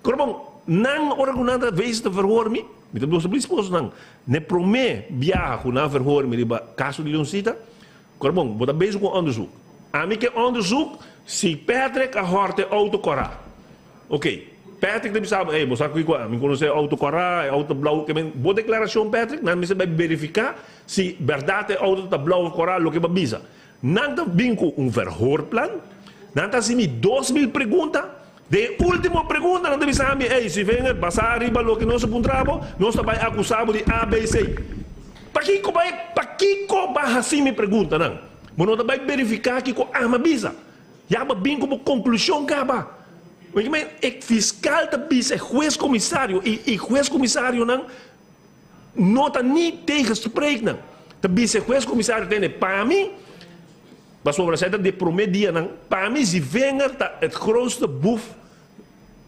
como não organizada vez de verhoor-me, met de esposo não, ne promê viaja na verhoor-me de caso de Leoncito, como bota bem com onderzoek. Ami que onderzoek, si Patrick a horte autocorra. Oké. Patrick deve saber, você sabe que me conhece autocorra, auto blau, que men, boa declaração Patrick, não me vai verificar se verdade auto tá blau corra, lo que babisa. Nanta vinco verhoorplan, nanta se me 2.000 perguntas. De última pergunta, não deve saber, se vem passar arriba lo que nós apuntamos, nós vai acusado de ABC. Para que vai assim me pergunta, não? Mas não vai verificar que ama bisa. Já bem como conclusão acaba. Mas o fiscal da bisa, juiz comissário, e juiz comissário não está nem tegenspreken, não. Da bisa, juiz comissário tem, para mim, mas sobre a de promedia, não. Para mim, se vem het grootste boef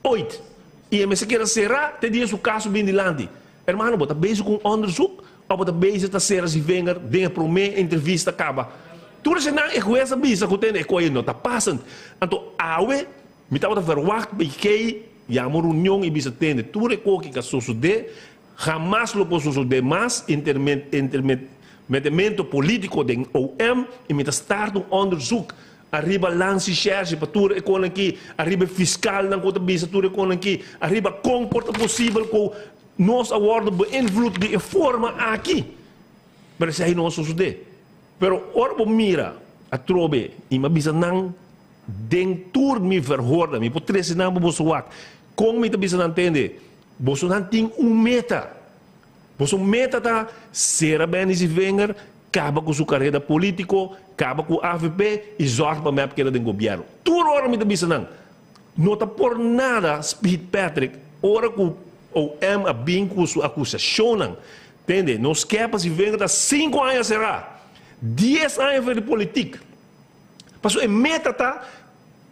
ooit. E me quer será, te diz o caso bem de landi. Hermano, você está bezig com onderzoek, ou você está bezig com será se vem, de promedia, entrevista acaba. Toen ze na ik wees bisa ko ten ko ino ta passend. Anto awe mi ta verwacht bij kei ya mo reunião e bisa ten. Toen ik ko ki ka sucede jamás lo posso suceder mais intermediamento político den OM e mi ta start um onderzoek. Arriba lansi charge para tudo aqui, arriba fiscal não conta bisa tudo aqui, arriba comporta possível com nós awardo beïnvloed de forma aqui. Mas isso aí não sucede. Pero orbo mira a trobe e me bisa nang den tour me verhoorda me potrese nang bosuak com me bisa nang tende bosu nang ting meta bosu meta ta será bem esse venger acaba com sua carreira político acaba com AVP e zorga para me porque den governo tour ora me bisa nang nota por nada Speed Patrick ora com o M a bem com sua acusação nang tende nos quepa se venger da 5 anos será 10 anos de política. Mas a meta está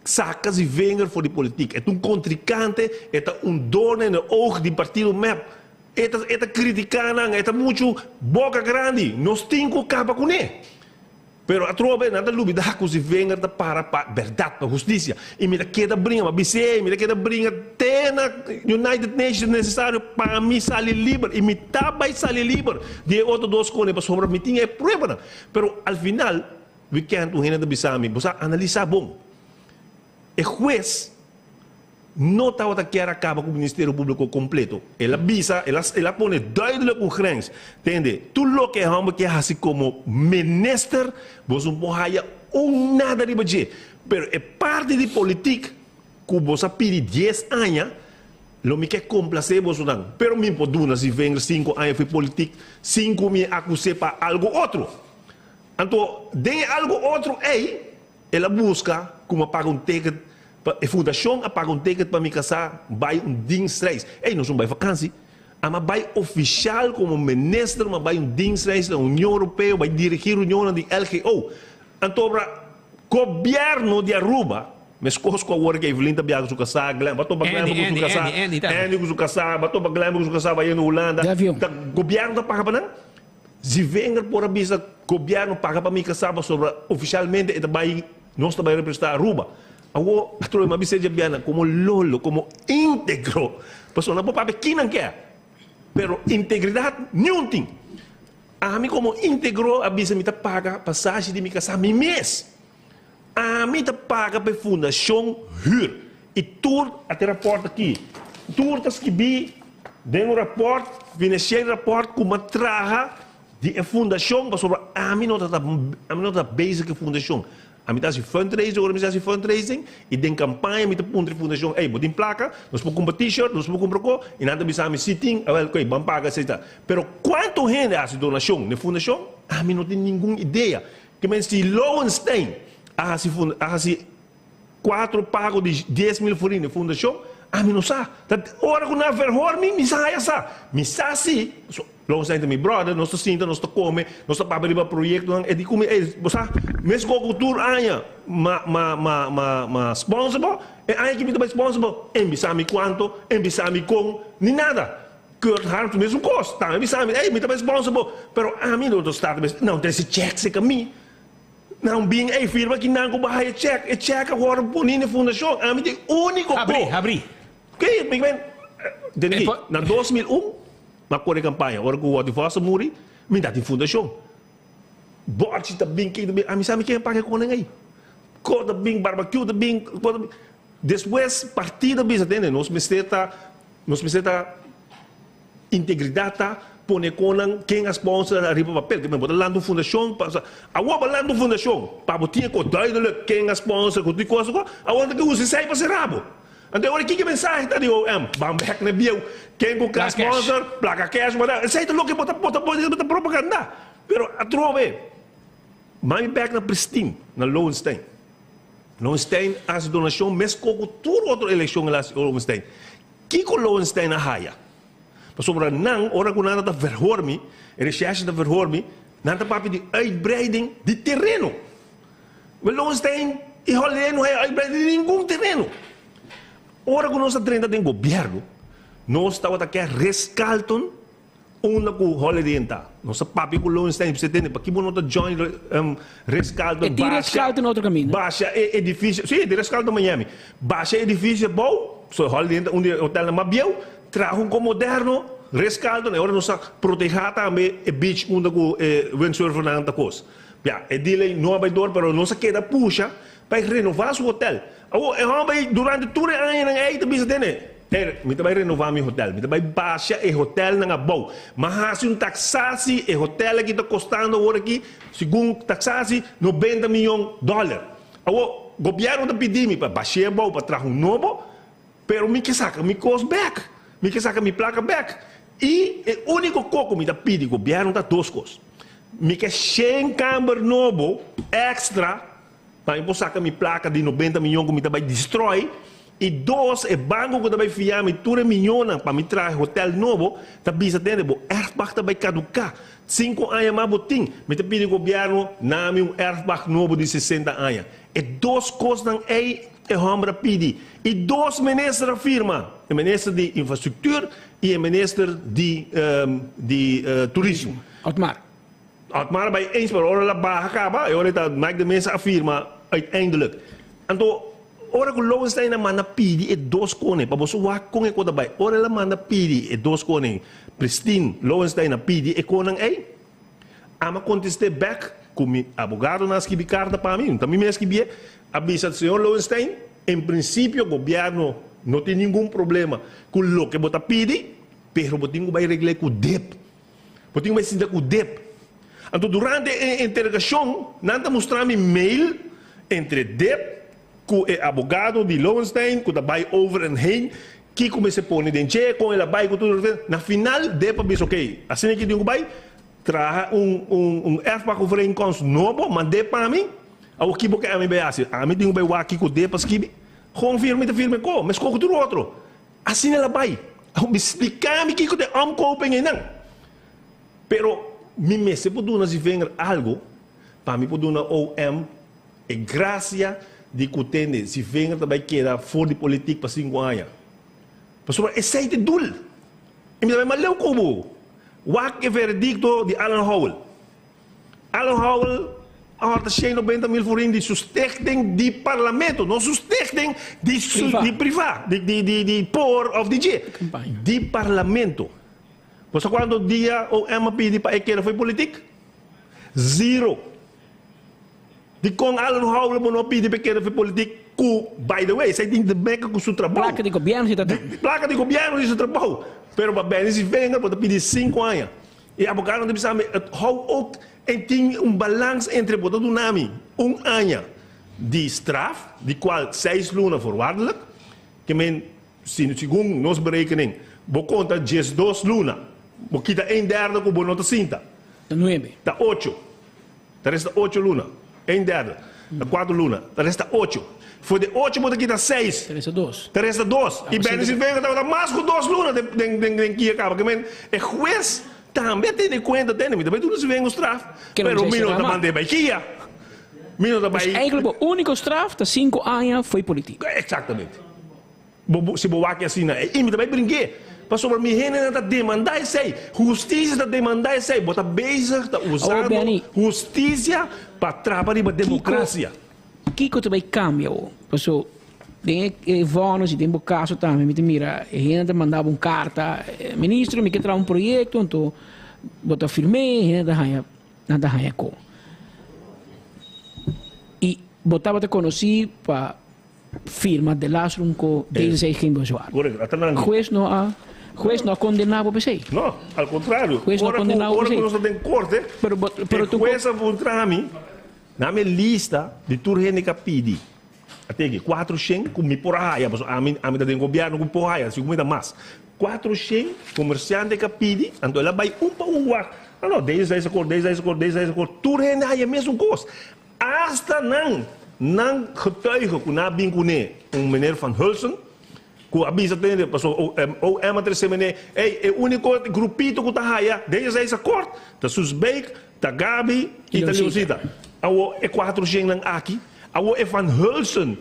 sacas e venga voor de politiek. É contrincante, é doorn in het oog do partido MEP. É criticando, é muito boca grande. Nós temos que acabar com ele. Pero a trobe nada lubida que se venga para verdade, para justiça. E me queda brinca, mas BC, me queda brinca até na United Nations necessário para mim sair livre. E me vai sair livre. De outros dois cones para sobre mim tinha prova. Pero al final, we can't do nada bisami. Você analisa bom. O juiz não estava a querer acabar com o Ministério Público completo. Ela visa, ela põe duidelijk een grens. Entende? Tudo que é que assim como minister, você não pode nada de baixo. Pero é parte de política que você pede 10 anos, lo me quer complacer você não. Pero me pode dar se vem 5 anos de política, 5 me acusar para algo outro. Então, tem algo outro aí, ela busca como pagar um ticket. A fundação paga um ticket para me casar, vai dienstreis. Ei, nós não vai vakantie. Mas vai oficial como ministro, mas vai dienstreis da União Europeia, vai dirigir a União de LGO. Então, o governo de Aruba, mas coisas que agora que Evelyn está viajando com casar, bato para Glam com casar, Andy com casar, bato para Glam com casar, vai na Holanda. O governo está pagando para não? Se vem por a visa, o governo paga para me casar, sobre oficialmente, vai nós também representar Aruba. Ako, atuloy mabisaya biyan como lolo, como íntegro. Paso na po papi, kinang kaya. Pero integridad, nyunting. Ami como íntegro, abisa mi paga, passagem de mi casa, mi mes. Ami paga pa fundação huur. E tur, at rapport aqui. Tur tas kibi, den o rapport, financiële rapport, kuma traga, de fundação, paso ami no ta basic fundação. A mitad de fundraising, organizatie fundraising, e den campanha, met de punten fundação, ei, botin placa, nós podemos comprar t-shirt, nós podemos comprar co, e nada bisa sitting, ok, vamos pagar, etc. Pero quanto gente hace donação na fundação? A mim não tem nenhuma ideia. Que men se Lowenstein hace 4 pagos de 10.000 forinhos na fundação, a mim não sabe. Ora que não verhoor me sabe essa. Me sabe sim. Lowenstein é meu brother, nós estamos nós comemos, nós estamos para projeto, e de como você, mesmo com a cultura aia, responsible, e aia que me dá responsible, e me sabe quanto, e me sabe com, nem nada. Kurt Harms mesmo custo, tá? Me sabe, me dá responsible, pero a mim não está, não tem esse check se caminho. Não bem, firma que não vai check, e check agora por na fundação, a mim tem único abri. Ok, bem, na 2001 na cor de campanha, agora que o Advosa muri, me dá de fundação. Borte está bem que a mim sabe quem paga com ninguém. pico da bing, barbecue da bing. Depois, partida bisa tene, nós meseta integridade, pone conang quem a sponsor arriba papel, que me bota lá no fundação, agora lá no fundação, para botar com duidelijk quem a sponsor, com tudo coisa, agora que usa sai para ser rabo. Então, olha que mensagem está de OM, bambek na bio, quem com a sponsor, placa cash, mas sai de louco bota propaganda. Pero a trove, mami back na Pristine, na Lowenstein. Lowenstein as donação, mas com toda outra eleição lá Lowenstein. Que com Lowenstein na haia? Maar zomaar nang, ora kun nada verhoormi, recherche da verhoormi, nada papi de uitbreiding de terreno. Maar Lowenstein, e Holland não é uitbreiding de nenhum terreno. Ora kun nós treinta tem governo, nós estava aqui rescalton, una ku Holland nossa papi com Lowenstein, você tem, para que não tá join rescalton. E de rescalton outro caminho. Baixa edifício, sim, de rescalton Miami. Baixa edifício bom, so Holland onde hotel na Mabiel. Trago com moderno, rescaldo, né? Ora nós proteger também o beach onde o windsurfer na anta coisa. Já, é dele não vai dor, mas nós queda puxa para renovar o hotel. Durante todo o ano aí também se tem, me vai renovar meu hotel, me vai baixar o hotel na bom. Mas um taxasi, o hotel que está custando agora aqui, segundo taxasi, $90 milhões. O governo está pedindo para baixar bom, para trazer novo, pero me que saca, me cost back. Me que saca minha placa back. E o único coco me dá pedi governo dá duas coisas. Me que 100 câmara novo extra para eu sacar minha placa de 90 milhões que me vai destrói. E dois é banco que vai fiar me 3 milhões para me trazer hotel novo. Tá bisa tendo bo Earthbach vai caducar. 5 anos mais botim. Me te pedi governo na um Earthbach novo de 60 anos. E duas coisas não é Hambra pedi. E dois ministros afirmam, o ministro de infraestrutura e o ministro de turismo. Otmar vai eens, maar ora la barra acaba, e ora está Mike de Mesa afirma uiteindelijk. Então, ora que Lowenstein na mana pedi e dois cone, para você o com e coda vai. Ora la mana pedi e dois cone. Pristine Lowenstein na pedi e conang ei. Ama conteste back como advogado nas que carta para mim, também me escrevi. Avisa o senhor Lowenstein, em princípio o governo não tem nenhum problema com o que você pede, mas você vai arreglar com o DEP. Você vai sentir com o DEP. Então, durante a interrogação, nada mostrar-me e-mail entre DEP, com o advogado de Lowenstein, que vai over and heen, que começa a pôr dentro, com ele vai com tudo. Na final, DEP diz, ok, assim que eu vai, traga Earthbach overeenkomst novo, mandei para mim, o que porque a mim vai assim, a mim tenho vai aqui com o DEP, gewoon firme, mas com o outro. Assim ela vai. Me explicar-me que eu omkoping não. Pero, me se pode nos vender algo, para mim pode na OM, é graça de que tem, se vender também queda fora de política para 5 anos. Pastor, é sete dul. E me dá maleu como. Wak é verdicto de Alan Howell. Alan Howell had 90 mil voor de sustechting die parlamento, não sustechting die privaat, die poor of die G. Die parlamento. Você quando dia o MPD para que foi política? Zero. De com Alan Howell não pedi para que foi política. By the way, você tem de beca com seu trabalho. Placa de governo se placa de governo se trabalho. Pero para bem se venga para pedir 5 anos. E abogado não precisa hou ook en tem balans entre botar do nome ano de straf, de qual 6 lunas voorwaardelijk, que men segundo nos berekening, bo conta 2 lunas, bo kita 1/3 com bonota cinta. Da 9. Da 8. Da resta 8 lunas, 1/3. Da 4 lunas, da resta 8. Foi de 8 botar kita 6. Da resta 2. Da resta 2. E bem se venga da mais com 2 lunas de que acaba, que men é juez também tem de conta, tem, mas também tudo se vem o straf. Pero o menino da mandei para Kia. Mas eigenlijk o único straf de 5 anos foi político. Exatamente. Se boa que assim, e me também brinquei. Passou para mim, está demandar isso aí. Justiça está demandar isso aí. Bota beijo, está usando justiça para trabalhar para democracia. Kiko também cambia. Passou. Tem vonos e tem caso também. Me mira, a gente mandava carta, ministro, me quer trazer projeto, então bota firme, nada raia com. E botava te conheci para firma de Lázaro com 16 geen bezwaar. Correcto. Juez no ha condenado por sí. No, al contrario. Juez no ha condenado por sí. Ahora que nós temos corte, Pero o juez aponta a mim, na minha lista de turgene que pedi. Até aqui, 400 com me por raia, a mim da tem governo com por raia, se comida mais. 400 comerciante que pedi, então ela vai para o ar. Não, 10 acordo, turgene aí é mesmo coisa. Hasta não getuige que na bincune meneer Van Hulsen, que avisa tende, passou o amateur semene, é o único grupito que tá raia, 10 acordo, tá Susbeek, tá Gabi e tá Leocita. Awo é 400 nang aqui, awo é Van Hulsen,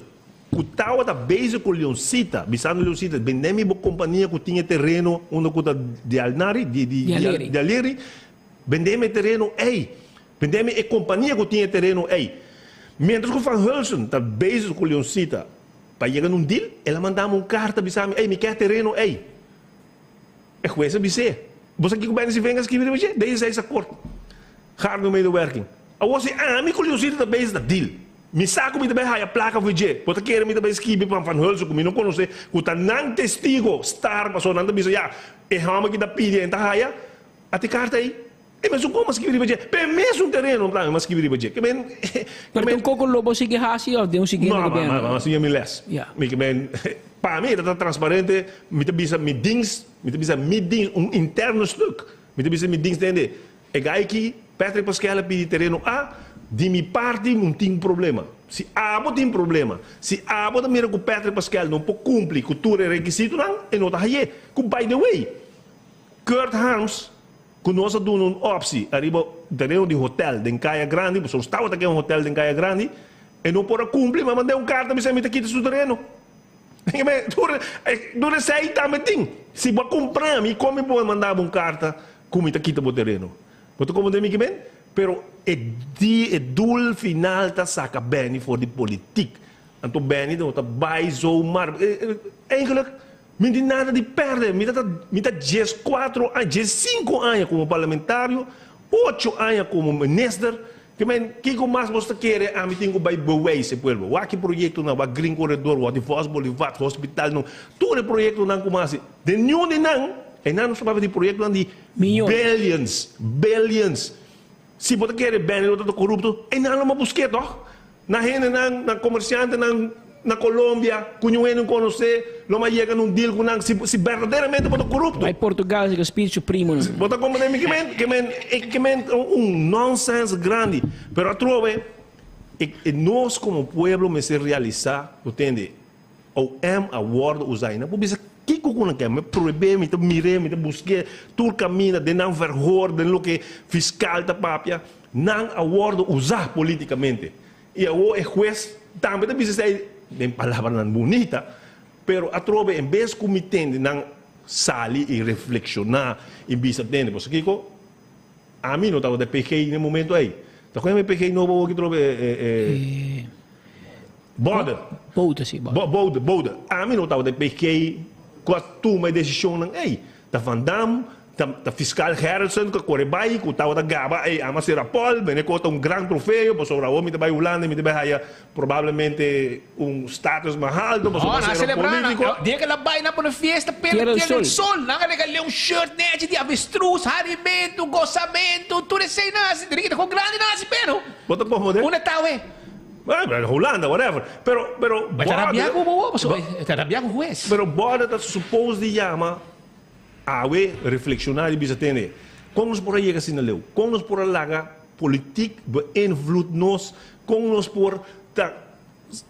que tava da base com Leocita, bisando Leocita, benemi bo companhia que tinha terreno, onde que tá de Alnari, de Alieri, benemi terreno, benemi é companhia que tinha terreno, Mientras que Van Hulsen está base com Leoncita para chegar num deal, ela mandava uma carta bisame, me quer terreno, É coisa bise. Você aqui com bem se venga escrever você, daí esse acordo. Hard no meio do working. A você, me com Leoncita está base da deal. Me saco me também a placa você. Porque quer me também escrever para Van Hulsen, como não conhece, que tá não testigo, star passou não bisa já. E rama que da pide, então raia, até carta aí. Mas como mas que vira baje? Mesmo terreno não mas que vira baje. Pero tu coco lobo sigue hasi ou de seguinte governo. Mas eu me les. Para mim está transparente, me bisa meetings, interno stuk. Me bisa meetings tende. E gai que Patrick Pascal pedi terreno A, de mi parte não tem problema. Se abo tem problema, se abo também com Patrick Pascal não pode cumprir cultura requisito não, e não tá aí. By the way, Kurt Harms quando nós damos uma opção, arriba terreno de hotel de Caia Grande, porque estava aqui um hotel de Caia Grande, e não pode cumprir, mas mandei carta, me chama aqui do terreno. Dura sei também tem. Se vai comprar, me como pode mandar uma carta, como está aqui do terreno. Você como tem que bem? Pero o dul final está saca bem for de política. Então bem, então está baizo mar. Eigenlijk não tem nada de perder. Me dá 5 anos como parlamentário, 8 anos como ministro. Que mais você quer? A mim tenho que beber esse povo. O que projeto não, o Green Corredor, o de Foz Bolivar, o hospital não. Todo projeto não como assim. De nenhum de não. E não se fala de projeto de billions. Se você quer bem, você está corrupto. E não é busquei, toch? Na gente, na comerciante, na Colômbia, conhece, não conhece, não chega num deal com se verdadeiramente você é corrupto. Em Portugal, é o espírito primo. Você compreende que é nonsense grande. Mas eu trovo, nós como povo, me se realizar, entende? Ou a word usar, não pode ser que não quer, me proibir, me mirei, me busquei, tudo caminha, de não verhoor, de lo que fiscal da papia, não a word usar politicamente. E o juez também precisa ser de palavras não bonita, pero a trove em vez de me tende não sair e reflexionar e bisa tende, porque Kiko a mim não estava de PG no momento aí. Então quando me PG novo que trove border. Border. A mim não estava de PG com a turma de decisão não ei, da Van Damme, da fiscal Harrison, que corre bem, que estava da Gaba, a Macera Paul, bem conta grande troféu, para sobre a homem da Holanda, me vai provavelmente status mais alto, para sobre político. Dia que ela vai na por festa, pelo sol, não é shirt net de avestruz, harimento, gozamento, tudo isso aí nasce, direito com grande nasce, pero. Bota por modelo. Uma tal é. Holanda, whatever. Pero Tarabia com o juez. Pero borda está suposto de chama a reflexionar e bisa tene. Como nos por aí assim na leu, como nos por laga política beïnvloed nos, como nos por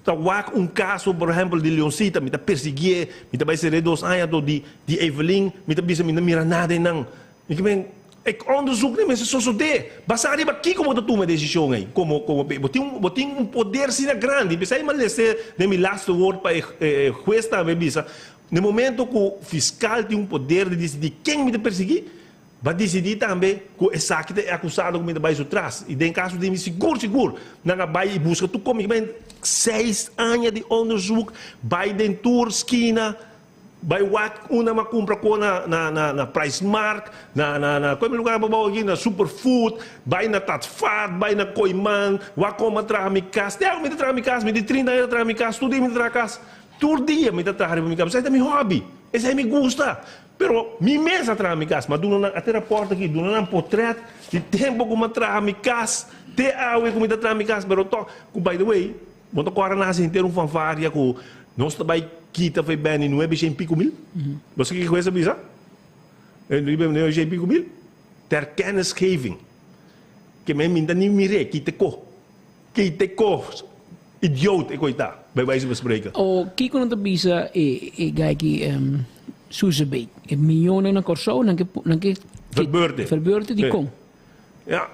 wak caso, por exemplo, de Leoncita, me perseguir, me vai ser 2 anos de Evelyn, me bisa me mira nada não. Ik onderzoek niet mensen zoals de. Basta arriba aqui como tu toma decisão aí, como botin poder sina grande. Bisa aí mas de mi last word para juez também bisa. No momento que o fiscal tem poder de decidir quem me perseguir, vai decidir também que o saque é acusado que me vai atrás. E em caso de me seguro, não vai e busca tu como 6 anos de onderzoek, vai dentro esquina. By what una makumpra ko na Price Mark, kung may lugar babaw aqui na Superfood, by na Tatfat, by na Koiman, wako matramikas, te ako matramikas, may 30 na matramikas, tudo matrakas, todo dia matramikas, essa é meu hobby, essa é me gusta. Pero mi mesa tramikas, mas doon na até a porta aqui, doon na portrait, de tempo como tramikas, te awe como tramikas, pero to, by the way, monta agora nasce inteiro fanfaria com nós também kita foi bem no web 100.000. Você que conhece bisa? No web 100.000. Ter kennisgeving. Que men minta niet meer kita ko. Idioot ik ooit daar bij wijze van spreken. O kiko na bisa gaki Suzebeek. Miljoenen na corso nanke verbeurde die kom. Ja.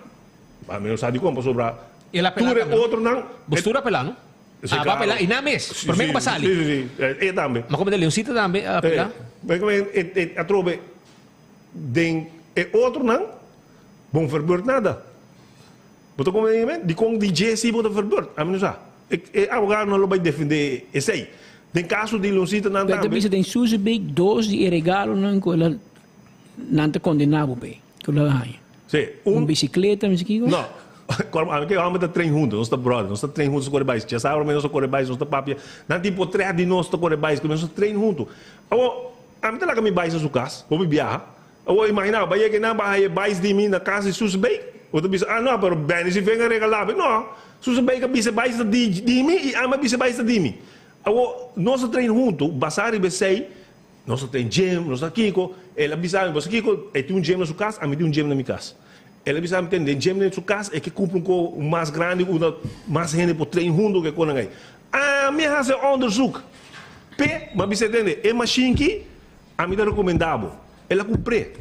Maar men sa di kom sobra. E la Ture outro não. Postura pelano. Ah, va pela inames. Per me pasali. Sì. E tambe. Ma come delle uscite tambe a pela? Perché a trove den e outro não. Bom verbeurt nada. Boto como di com di Jesse boto verbeurt. A mim já. E abogado não lo vai defender esse aí. Den caso di Lucita não tambe. Bisa den Suzebeek dos di regalo não quella não te condenado be. Quella hai. Sì, bicicleta, musichico? No. Porque vamos a trein juntos, nós estamos brother, nós estamos trein juntos com o Corebais. Já sabe, nós estamos Corebais, nós estamos papia. Não tem por trás de nós estamos Corebais, nós estamos trein juntos. Eu, a mim tá lá que me bais na sua casa, vou me viajar. Eu imagina, vai que não vai bais de mim na casa de Suzebeek. Eu tô pensando, não, pero bem, se vem a regalar, não. Suzebeek é bisa bais de mim e ama bisa bais de mim. Eu, nós estamos trein juntos, Basari Besei, nós estamos gym, nós estamos Kiko, ele avisa, você Kiko, tem gym na sua casa, a mim tem gym na minha casa. Ele precisa entender, o gym em sua casa é que cumpre com o mais grande, mais gente por trein junto que quando aí. A minha casa é onderzoek. Mas você entende, é machine que a mim é recomendável. Ela cumpre.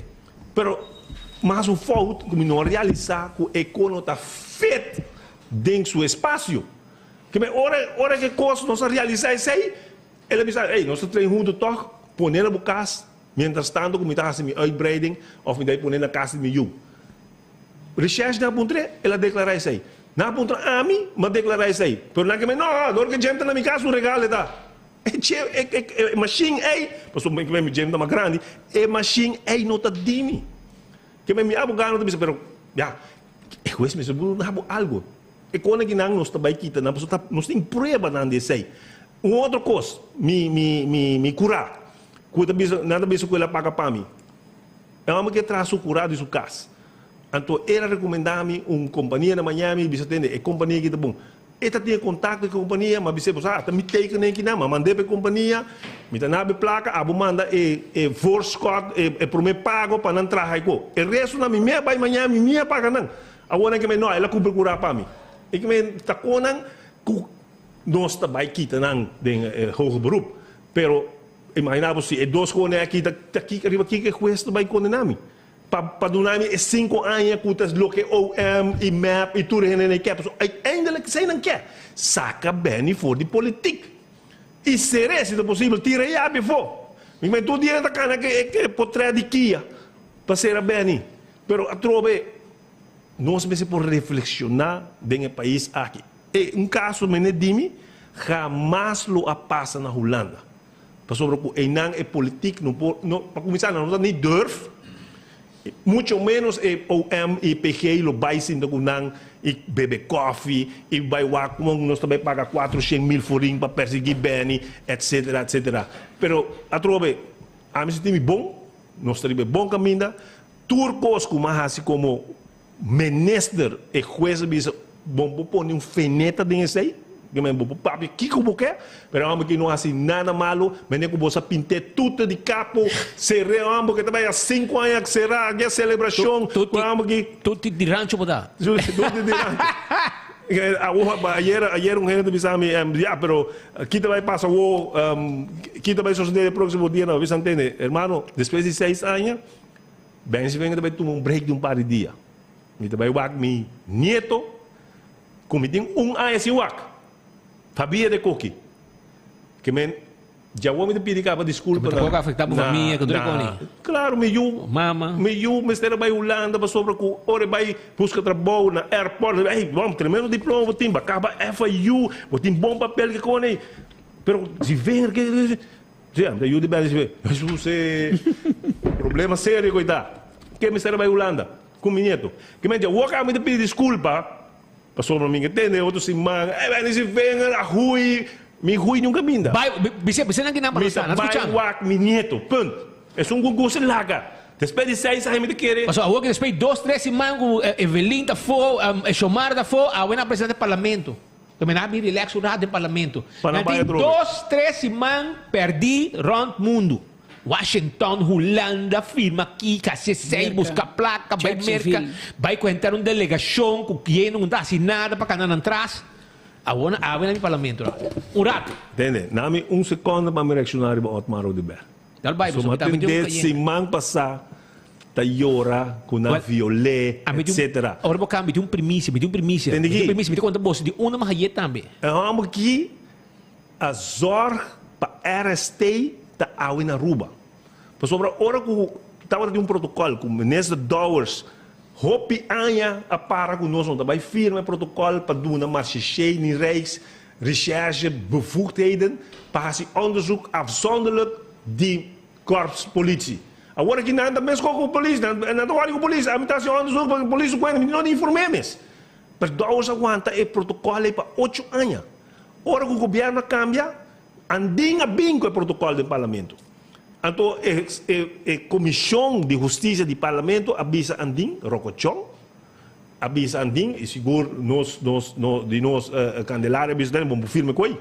Mas o fato que não realizar que o economia está feito dentro do seu espaço. Que hora que coisa nós realizar isso aí, ela precisa, nós trein junto, toch, poner na casa, mientras tanto, como está fazendo uitbreiding, ou me dá poner na casa de meu. Recherche na pontre, ela declara isso aí. Na pontre, a mim, mas declara isso aí. Pero não que não, agora que gente na minha casa, um regalo tá. É machine aí, passou bem que me gente tá mais grande, é machine aí não tá dimi. Que me abogado não tá dizendo, pero, já, é coisa mesmo, não há algo. É quando que não está bem quita, não tem prova não desse aí. Outra coisa, me curar. Quando nada bem que ela paga para mim. É uma que traz o curado de sua casa. Então, ela recomendava-me uma companhia na Miami, você entende? É companhia que está bom. Ela tinha contato com a companhia, mas você está me teindo nem que não, mas mandei para a companhia, me dá na placa, a manda é Forscott, é para me pago para não entrar aí. O resto na minha vai Miami, minha paga não. Agora que me não, ela cumpre curar para mim. E que me está com não, nós está bem quita não, de hoge beroep. Pero, imaginava se é dois cones aqui, aqui que cuesta vai condenar-me. Para donar me 5 anos que tas lo que OM e MAP e tudo que quer. Eindelijk zij não quer. Saca bem voor die politiek. E será se possível tira já before. Mas todo dia tá cana que potrá de Kia para ser bem. Pero a trove nós me se por reflexionar bem o país aqui. E caso me dimi jamais lo passa na Holanda. Para sobre o não é político não para começar não nem durf. Muito menos OM e PG lo vai sendo com não e bebe coffee e vai lá como nós também paga 400.000 forinhos para perseguir Benny, etc, etc. Pero a trove a mim se tem bom, nós temos bom caminho. Turcos como assim como minister e juez bisa bom pôr um feneta desse aí. Que me bom papi que como quer, pero amo que não assim nada malo, mas nem que você pinte tudo de capo, será amo que também há 5 anos que será a celebração, amo que tudo de rancho boda. Tudo de rancho. Ayer um gente disse a mim, pero aqui também passa o aqui também suceder o próximo dia, não, você entende? Hermano, depois de 6 anos, bem se vem também tomar um break de um par de dias. Me também o meu neto, como tem ano assim o Fabia de Coqui. Que men já vou me pedir para desculpa. Mas como afetar a família, que dura com claro, mama. Me estar vai Holanda, para sobre com ora vai buscar trabalho na airport. Ei, vamos tremendo diploma, timba, acaba FIU, tem bom papel que com aí. Pero se vem que Sim, me ajuda bem a Jesus é problema sério, coitado. Que me serve a Holanda? Com o neto. Que me diz, o cara me pedir desculpa. Passou para mim, entende? Outro se manga. Bem, se vem a Rui. Mi Rui nunca minda. Bisa na ginapa Misa vai wak mi neto. Ponto. É um concurso larga. Depois de 6 anos me querer. Mas agora que depois 2, 3 semanas, Evelyn da fo, Xomar da fo, a buena presidente do parlamento. Que me na bi relax o do parlamento. Nanti 2, 3 semanas perdi round mundo. Washington, Holanda, firma aqui, KCC, busca placa, vai merca, vai contar uma delegação com quem não está assinada para canal atrás. Agora no parlamento. Um rato. Entende? Nami segundo para me reaccionar para Otmar Odeber. So, matindi semana passada, tayora, kuna violé, etc. Agora vou cambiar, um primícia. Me conta você de uma mahayet também. Vamos aqui, a zorg para RST ta awi na Aruba. Por sobre a hora que estava de protocolo, com o ministro Dowers, hopi anya a para conosco, também firma protocolo para doen een marché, niet reis, recherche, bevoegdheden, para se onderzoek afzonderlijk die korpspolitie. Agora que nada mesmo com a polícia, nada com a polícia, a mitação onderzoek para a polícia, não informemos. Mas Dowers aguanta o protocolo para 8 anos. Ora que o governo cambia, andinha bem com o protocolo do parlamento. Então, a Comissão de Justiça do Parlamento avisa andin, Rocochon, avisa andin, e seguro de nós candelário, avisa dele, vamos firme com ele.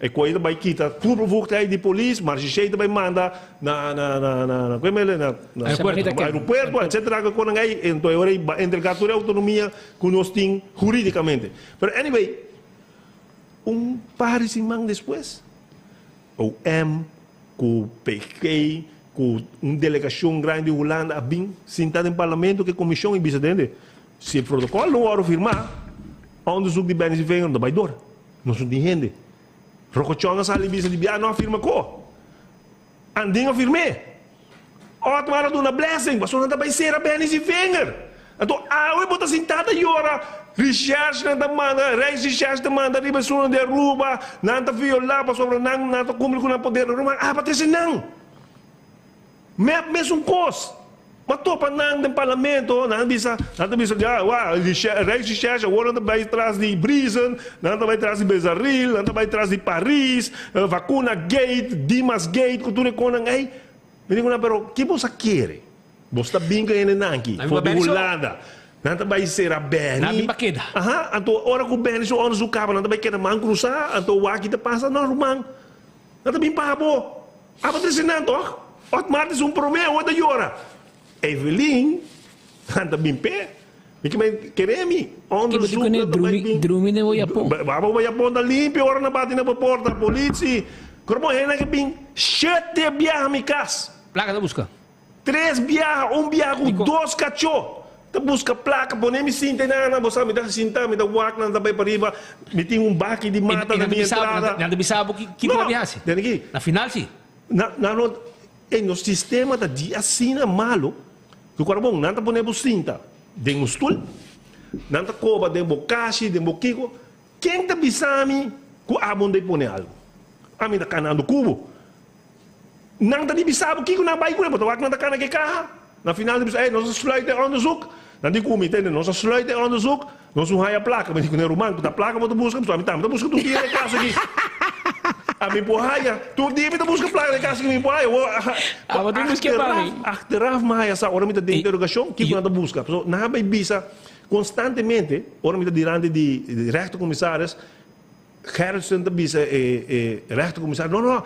E com ele vai quitar tudo o bevoegdheid de polícia, mas se ele vai mandar na aeroporto, etc. Então, agora entregar toda a autonomia que nós temos juridicamente. Mas, anyway, par de semanas depois, o com o PQ, com uma delegação grande de Holanda, bem sentado em parlamento, que a comissão é presidente. Se o protocolo não vai firmar, onde os de bens e venham, não vai dar. Não são de gente. Rocochonga sali bisa de não afirma co. Andinho afirme. Outro era de uma blessing, mas não vai ser a bens e venham. Então, eu vou estar sentado e ora. Recherche na demanda, reis recherche demanda, riba suna de Aruba, nanta violar, para sobre nanta cumprir com o poder do Roma, para ter não. Mesmo cos. Mas topa nang do parlamento, nanta bisa reis recherche, agora vai atrás de Brisen, nanta vai atrás de Bezarril, nanta vai atrás de Paris, vacuna gate, Dimas gate, cultura com nangai. Me digo, pero que você quer? Você binga em nanki, for de Holanda. Nanta vai ser a Beni. Na bimpaqueda. Aha, então ora que o Beni so ono sukava, nanta vai querer man cruzar, então o aqui te passa normal. Nanta bem pabo. Apa tresinando, automatis problema outra hora. Evelyn, nanta bem pé. Porque me queremi, ono suka drumi ne o Japão. Baba o Japão da limpo, ora na bate na porta, a polícia. Corbo é que bem 7 viagens me cas. Placa da busca. 3 viagens, viagem com 2 cachorros. Busca placa, põe-me cinta, você me dá cinta, me dá wak, não dá para riba, me tem baque de mata na minha entrada. Não sabe que vai viajar. Na final, sim. No sistema da dia assina malo, que o carbão não está põe cinta, tem um stool, não está coba, tem bocashi, tem boquico. Quem está bisami, que a bom de põe algo? A mim está canando cubo. Não está de bisabo, que não vai com ele, porque o wak não está canando que carro. Na final, nós sluiten onderzoek. Dan die comité, nós sluiten onderzoek. Nós não há a placa, mas quando é romano, a placa vou buscar, mas a busca tudo dia na casa aqui. A mim porraia, tudo dia me busca placa na casa que me porraia. Vou buscar para mim. Achteraf mais essa hora me dá de interrogação, que quando busca. Na bisa constantemente, hora me dá diante de rechtercommissaris, Gerritsen da bisa rechtercommissaris. Não,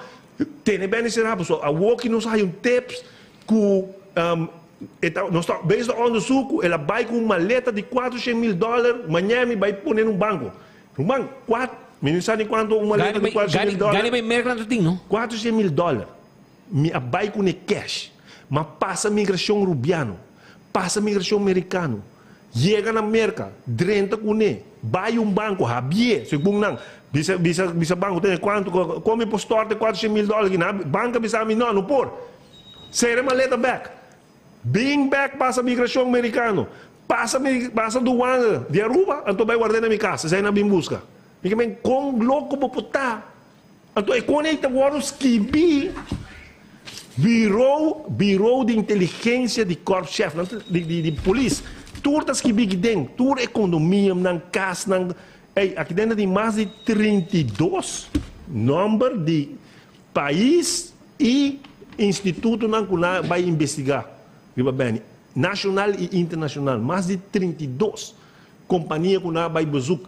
tem bem esse rabo, a walkie não sai tips que nós estamos bezig onderzoek, ela vai com uma maleta de $400,000, Miami vai pôr num banco. Um banco, não sabe quanto uma maleta de $400,000. Ganha bem merda do tinho, não? $400,000. Me vai com cash, mas passa migração rubiano, passa migração americano, chega na América, drenta com ele, vai banco, rabie, segundo não. Bisa banco tem quanto, como impostor de $400,000, banca bisa não por. Será maleta back. Being back passa migração americano. Passa aduana de Aruba, então vai guardar na minha casa, sai na minha busca. Porque com louco para botar. Então, é quando ele agora escrevi Bureau de Inteligência de Corpo-Chefe, de polícia. Tudo escrevi aqui dentro, tudo economia, não casa, não... Aqui dentro tem mais de 32 número de país e instituto que vai investigar. Nacional e internacional, mais de 32 companhias que vai buscar.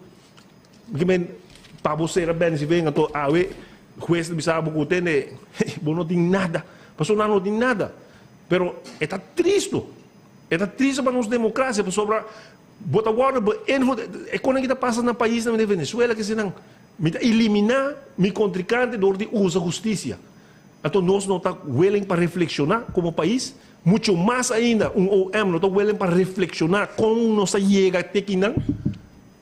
Para você, se vem a juez de Bissau que tem, não tem nada, pastor não tem nada. Pero é triste para nossa democracia, para sobrar. Bota agora, é quando a gente passa no país na Venezuela, que se não eliminar o contrincante de usa justiça. Então nós não estamos willing para reflexionar como país, muito mais ainda, OM não está willing para reflexionar como nós chega até aqui não.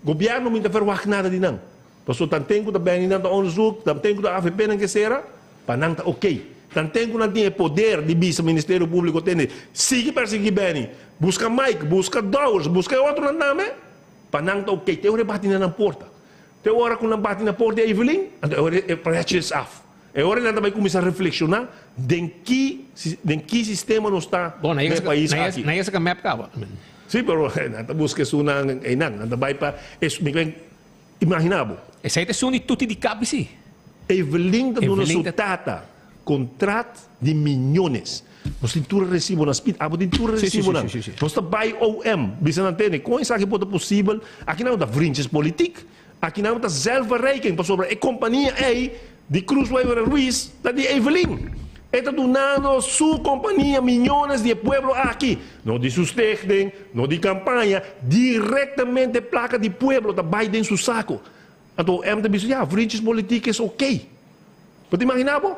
O governo não está fazendo nada de não. Pastor, também que também não está onderzoek, também que a AFP não quer ser, para não está ok. Também que não tem poder de vice Ministério Público tem, siga perseguir bem, busca Mike, busca Dowers, busca outro nome, para não está ok. Tem hora bate na porta. Tem hora que não bate na porta é Evelyn, é hora é para af. É hora que vai começar a reflexionar em que sistema não está no país aqui. Não é essa que a map acaba. Sim, mas não busca isso não vai para imaginável. Essa é a de tutti di capi, sim. Evelyn está dando sua tata contrato de milhões. Nós temos recibo na SPID, a gente tem recibo na. Nós estamos by OM, bisa na tene, com isso aqui pode possível, aqui não está vriendjes politiek, aqui não está zelfverrijking, para sobre a companhia de Cruz Weber Ruiz, da de Evelyn. Está donando sua companhia milhões de pueblo aqui, não de sustento, não de campanha, diretamente placa de pueblo, está by dentro do saco. Então, M está dizendo, vriendjes politiek is ok. Pode imaginar, pô?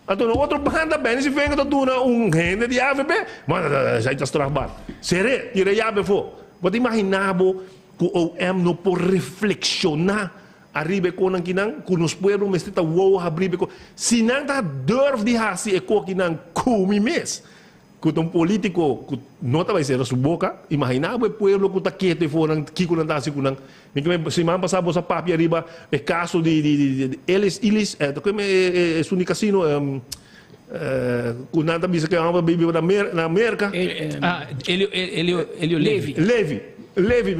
Então, no outro banda, bem, se vem que gente de AVP, mas já está trabalhando. Será? Tira a AVP, pode imaginar, pô, que o M não pode reflexionar arriba com o que nos pueblos, mas está uau, arriba com... Se não está durf de fazer o que não come mesmo, que um político não vai ser a sua boca, imaginar o pueblo que está quieto e fora, que não está assim, semana passada, você papi arriba, o caso de eles, é o casino, que nada bisa que é vive na América. Levi,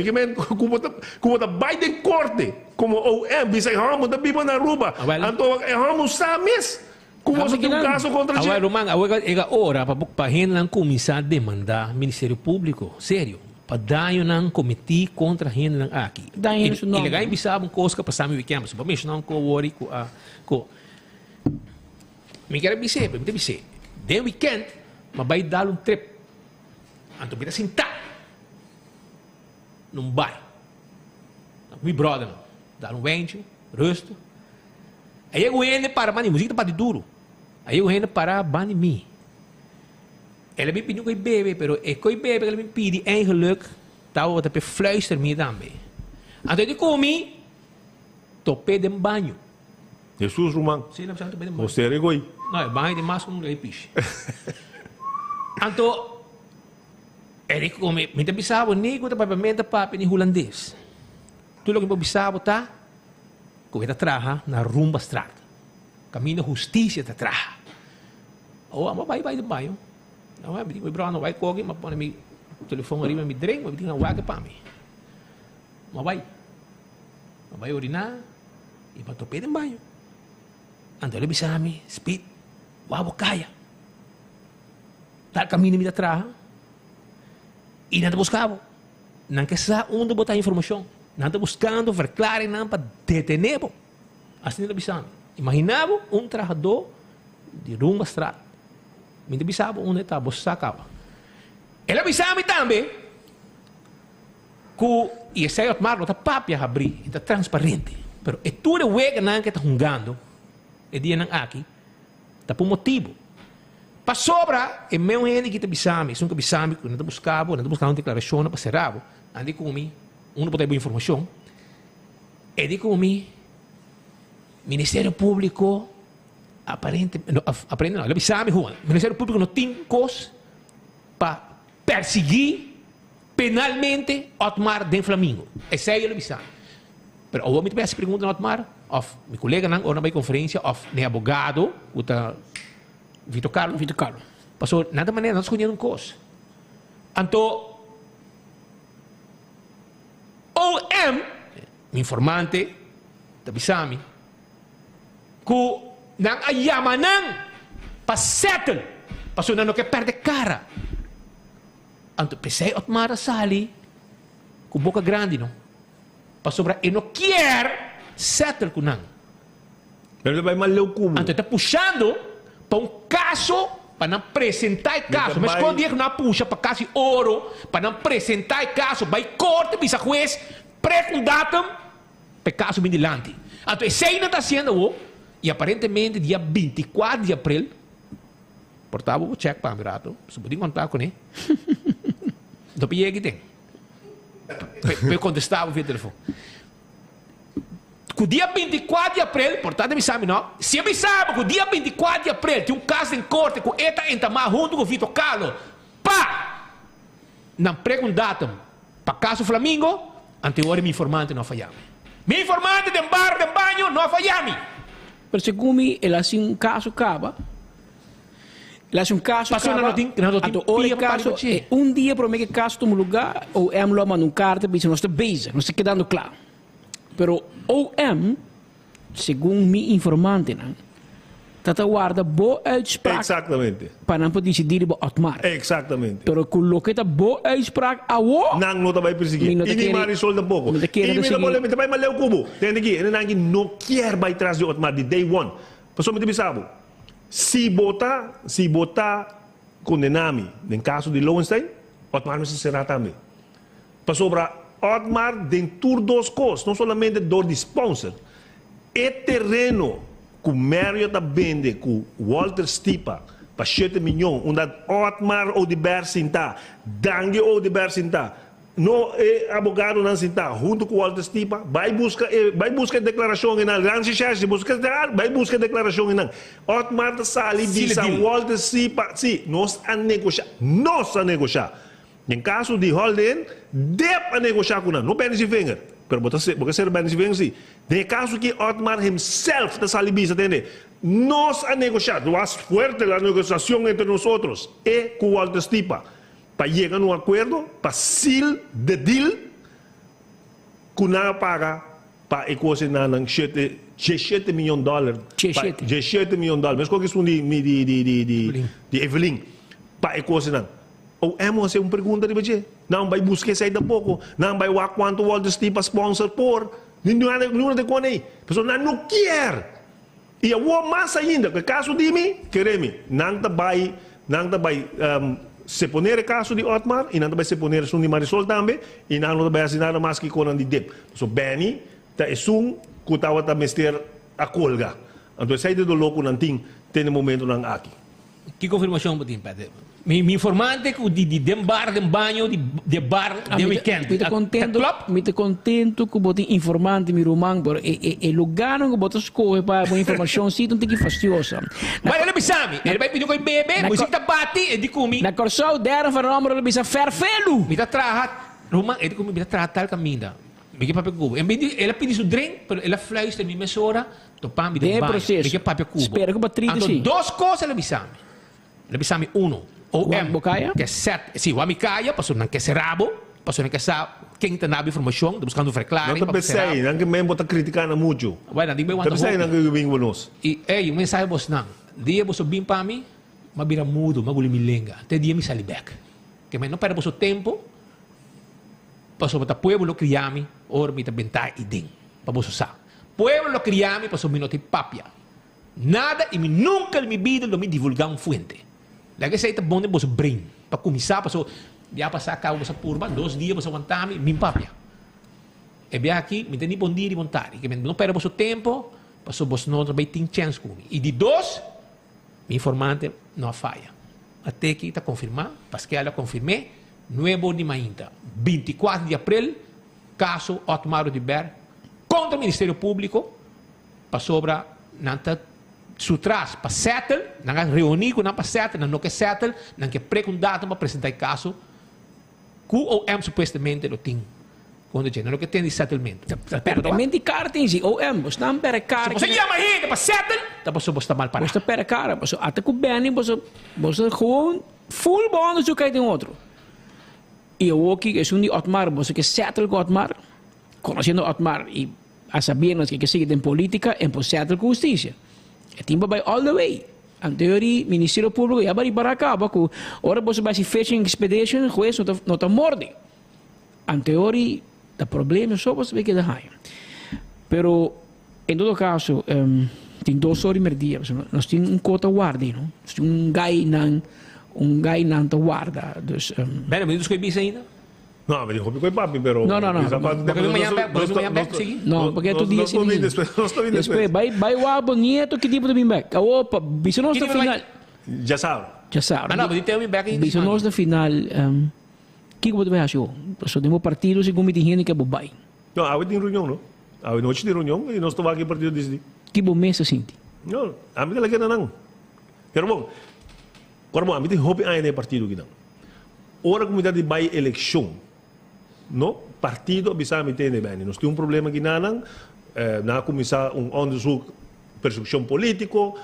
como da Biden corte, como o bisa que vamos da vive na Aruba, então vamos sames. Como você tem um caso contra a Romang, é hora para a começar a demandar Ministério Público, sério, para dar um comitê contra a gente aqui. Ele vai embisar coisa que passamos o weekend, para mim não com worry com me quer dizer, de weekend, mas vai dar trip, então vai sentar num bar, meu brother, dar vento, rosto. Aí eu entro para a música para de duro. Aí eu entro para a mim. Ela me pediu que eu bebe, mas é que eu bebe, ela me pede eigenlijk, estava para fluister me também. Então eu comi, topé de banho. Jesus, Romang. Sim, não precisa topé de banho. Você é egoi. Não, é banho de mais um piche. Então, ele come, me pensava, nem que eu estava para em holandês. Tudo que eu pensava, tá? Corrida atrás, na rumba estrada. Caminho justiça atrás. Oh, mas vai de banho. Não é, meu brother, não vai correr, mas põe meu telefone ali, me drink, mas não vai para mim. Mas vai urinar e para topar de banho. Então ele disse a mim, speed, vamos caia. Tá caminho me atrás. E não buscava. Não quer saber onde botar informação. Não está buscando verklaring não para detener. Assim ele disse a mim. Imaginava trabalhador de rumba estrada. Me avisava onde está, você sacava. Ele avisava me também que esse Otmar não está papi a abrir, está transparente. Mas é tudo o que está jogando, é dia não aqui, está por motivo. Para sobra, é meu gente que está avisando, se não avisando, que não está buscando uma declaração para ser rabo, andi comigo, não pode ter informação, é de comigo, Ministério Público, aparente não, ele sabe, o Ministério Público não tem coisa para perseguir penalmente Otmar de Flamengo. Esse aí ele sabe. Pero ou me tivesse pergunta no Otmar, of meu colega nang ou na bay conferência, of nem abogado, uta Vitor Carlo. Vitor Carlo. Passou nada maneira nós conhecemos coisa. Anto OM, informante, tabisami, ku nang ayama nang pa-settle, passou na no que perde cara. Anto pesay Otmar Sali, ku boca grande no. Passou para e não quer settle ku nang. Pero vai maleu kubo. Anto está puxando para caso para não apresentar o caso. Mas quando dia que não puxa para caso ouro, para não apresentar o caso, vai corte, bisa juez, pré-condatam, para caso mindilante. Então, esse aí não está sendo, e aparentemente, dia 24 de abril, portava o cheque para o rato, se pode contar com ele. Do PIE que tem. Para contestar via telefone. O dia 24 de abril, portanto, me sabe, não? Se me sabe que o dia 24 de abril tem caso em corte com ETA entamar junto com o Vitor Carlo, pá! Não perguntaram para caso Flamengo, anterior, meu informante não falhava. Meu informante de bar, de banho, não falhava. Pero segundo mim, ele assim caso acaba. Ele assim caso passou acaba. Passou caso é dia para que caso toma lugar ou é lo manda carta, porque nós está base, nós está quedando claro. Pero OM, segundo mi informante, tata guarda boa uitspraak. Exatamente. Para não decidir por Otmar. Exatamente. Pero coloca ta boa uitspraak awo. Nang não vai perseguir. E nem Marisol tampouco. E me vai maleu kubo. Tem aqui, ele não quer vai trás de Otmar de day one. Passou me sabe. Se botar condenami, no caso de Lowenstein, Otmar me será também. Passou para Otmar dentro dos coisas, não somente do sponsor. É terreno que o Marriott vende com Walter Stipa para 7 milhões, onde Otmar ou de Bersinta, Dangue ou de Bersinta, não é abogado não sinta, junto com Walter Stipa, vai buscar declaração em não, vai buscar declaração em não. Otmar Sali diz a Walter Stipa, sim, nós a negociar. Em caso de Holden, deve negociar com ele. Não Benji Wenger. Porque ser Benji Wenger, sim. No caso que Otmar himself está salibisa, entende? Nós a negociar. Mais forte a negociação entre nós outros é com Walter Stipa. Para chegar a um acordo, para seal the deal, que não paga para equacionar $7 milhões. $7 milhões. Mas qual é a questão de Evelyn? Para equacionar. Ou é uma pergunta de você? Não vai buscar sair da pouco. Não vai ver quanto o Walter Stipa sponsor por. Não tem como aí. A pessoa não quer. E eu mais ainda, que caso de mim, queremos. Não vai se poner o caso de Otmar, e não vai se poner o de Marisol também, e não vai assinar mais que com o de Dep. So, Benny, é que estava a mester a colga. Então, sai do louco, não tem momento não aqui. Que confirmação para ti, Pedro? Me informante que de bar, de banho, de bar, de weekend. Me te contento que bote informante mi romang, pero e lugar que bote escolhe para uma informação sim, não tem que fastidiosa. Mas ele me chama, ele vai pedir com o bebê, música bate e de comi. Na corso deram fenômeno ele bisa ferfelo. Me tá trahat, romang, ele comi me tá tratar caminda. Me que papel cubo. Ele pediu seu drink, pero ele fluistra mi mesora, topam de banho. Me que papel cubo. Espera que bateria sim. Duas coisas ele me chama. Ele me chama OM, que é certo, sim, o Amicaya, passou não quer ser rabo, passou não quer saber quem tem a informação, buscando reclaro. Não pensei, não que mesmo está criticando muito. Bueno, digo não pensei, não que vim conosco. E o mensagem vos não, dia vos bem para mim, mas vira mudo, mas guli milenga, até dia me sali back. Que não para vos tempo, passou para pueblo criami, or me bentai idem, para vos usar. Pueblo criami, passou me noti papia. Nada e me nunca me vida lo me divulgar fuente. Lagi sa ito bonde bos brain. Pag kumisa pa so biya pa sa kao sa purba 2 dias bos aguantami min papia. E biya aqui me teni bon dia di montari que não perde bos tempo, passo bos não trabalhar tem chance com. E de 2 mi informante não falha. Até que está confirmado, porque ela confirmei, nuevo de mainta, 24 de abril, caso Otmar de Ber contra o Ministério Público, para sobra nanta sutras para settle, não reunir com não para settle, não quer settle, não quer pré-condato para apresentar o caso, que o OM supostamente lo tem quando c'è, non è che tieni settlement. Permanente carta si OM, staan per cara. Você chama gente para settle, tapos você está mal para. Você per cara, você até com bem, você gewoon full bond zo kijkt in outro. E o que é um de Otmar, você que settle com Otmar, conhecendo Otmar e a sabermos que sigue em política, em settle com justiça. É tempo by all the way. Ang teoria, Ministério Público, já vai para cá, porque ora você vai se fishing expedition, juez não está morde. Ang teoria, o problema só você vê que dá raio. Pero, em todo caso, tem 2 horas e meia. Nós temos cota guarda, não? Nós temos gai não te guarda. Dus, bem, mas isso que ainda? No, me dijo que papi, pero... No. No, porque tu dia assim. Después, vai guapo, nieto, que tipo de bimback? Opa, bicho nós na final. Já sabe. Não, mas tem um bimback. Bicho nós na final, que você vai achar? Só temos partidos e comité gente que é bobai. Não, a tem reunião, não? A noite de reunião e nós estamos aqui partido desde. Que bom mês assim? Não, a mim talaga na não. Pero bom, a mim tem hope ainda partido que não. Ora comunidade vai eleição. No, partido bisa me entende bem. Nós temos problema aqui na começar onderzoek persecução político.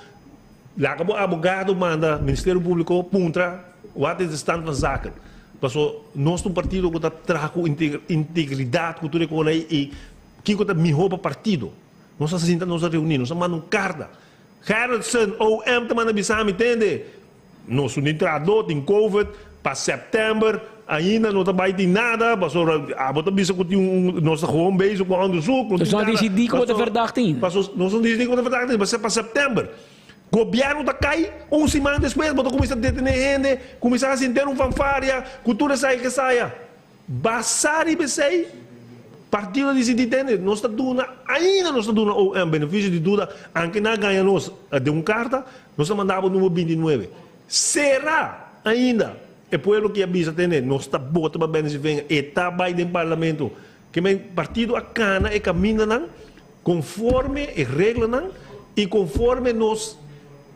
Lá acabou advogado manda Ministério Público puntra what is the stand van zaken. Paso nós temos partido que está trago integridade, cultura com lei e que está melhor para partido. Nós estamos reunir, nós mandamos carta. Gerritsen, OM também bisa me entende. Nós somos entrados em COVID para setembro. Ainda não está bem nada, mas a bisa que nós estamos gewoon bezig com onderzoek. Dus dan is die wat de verdachte in. Nós não dizem que de verdachte, mas é para setembro. O governo está cai, semana depois, mas começa a detener gente, começa a sentir fanfaria, cultura sai que saia. Basari besei, partido de se detende, nós está dando, ainda nós está dando o benefício de dúvida, anche na ganha nós de carta, nós mandamos no número 29. Será ainda o povo que avisa tem, nós está bota para bem se venha, e está bem no parlamento, que o partido a cana e caminha conforme a regra e conforme nos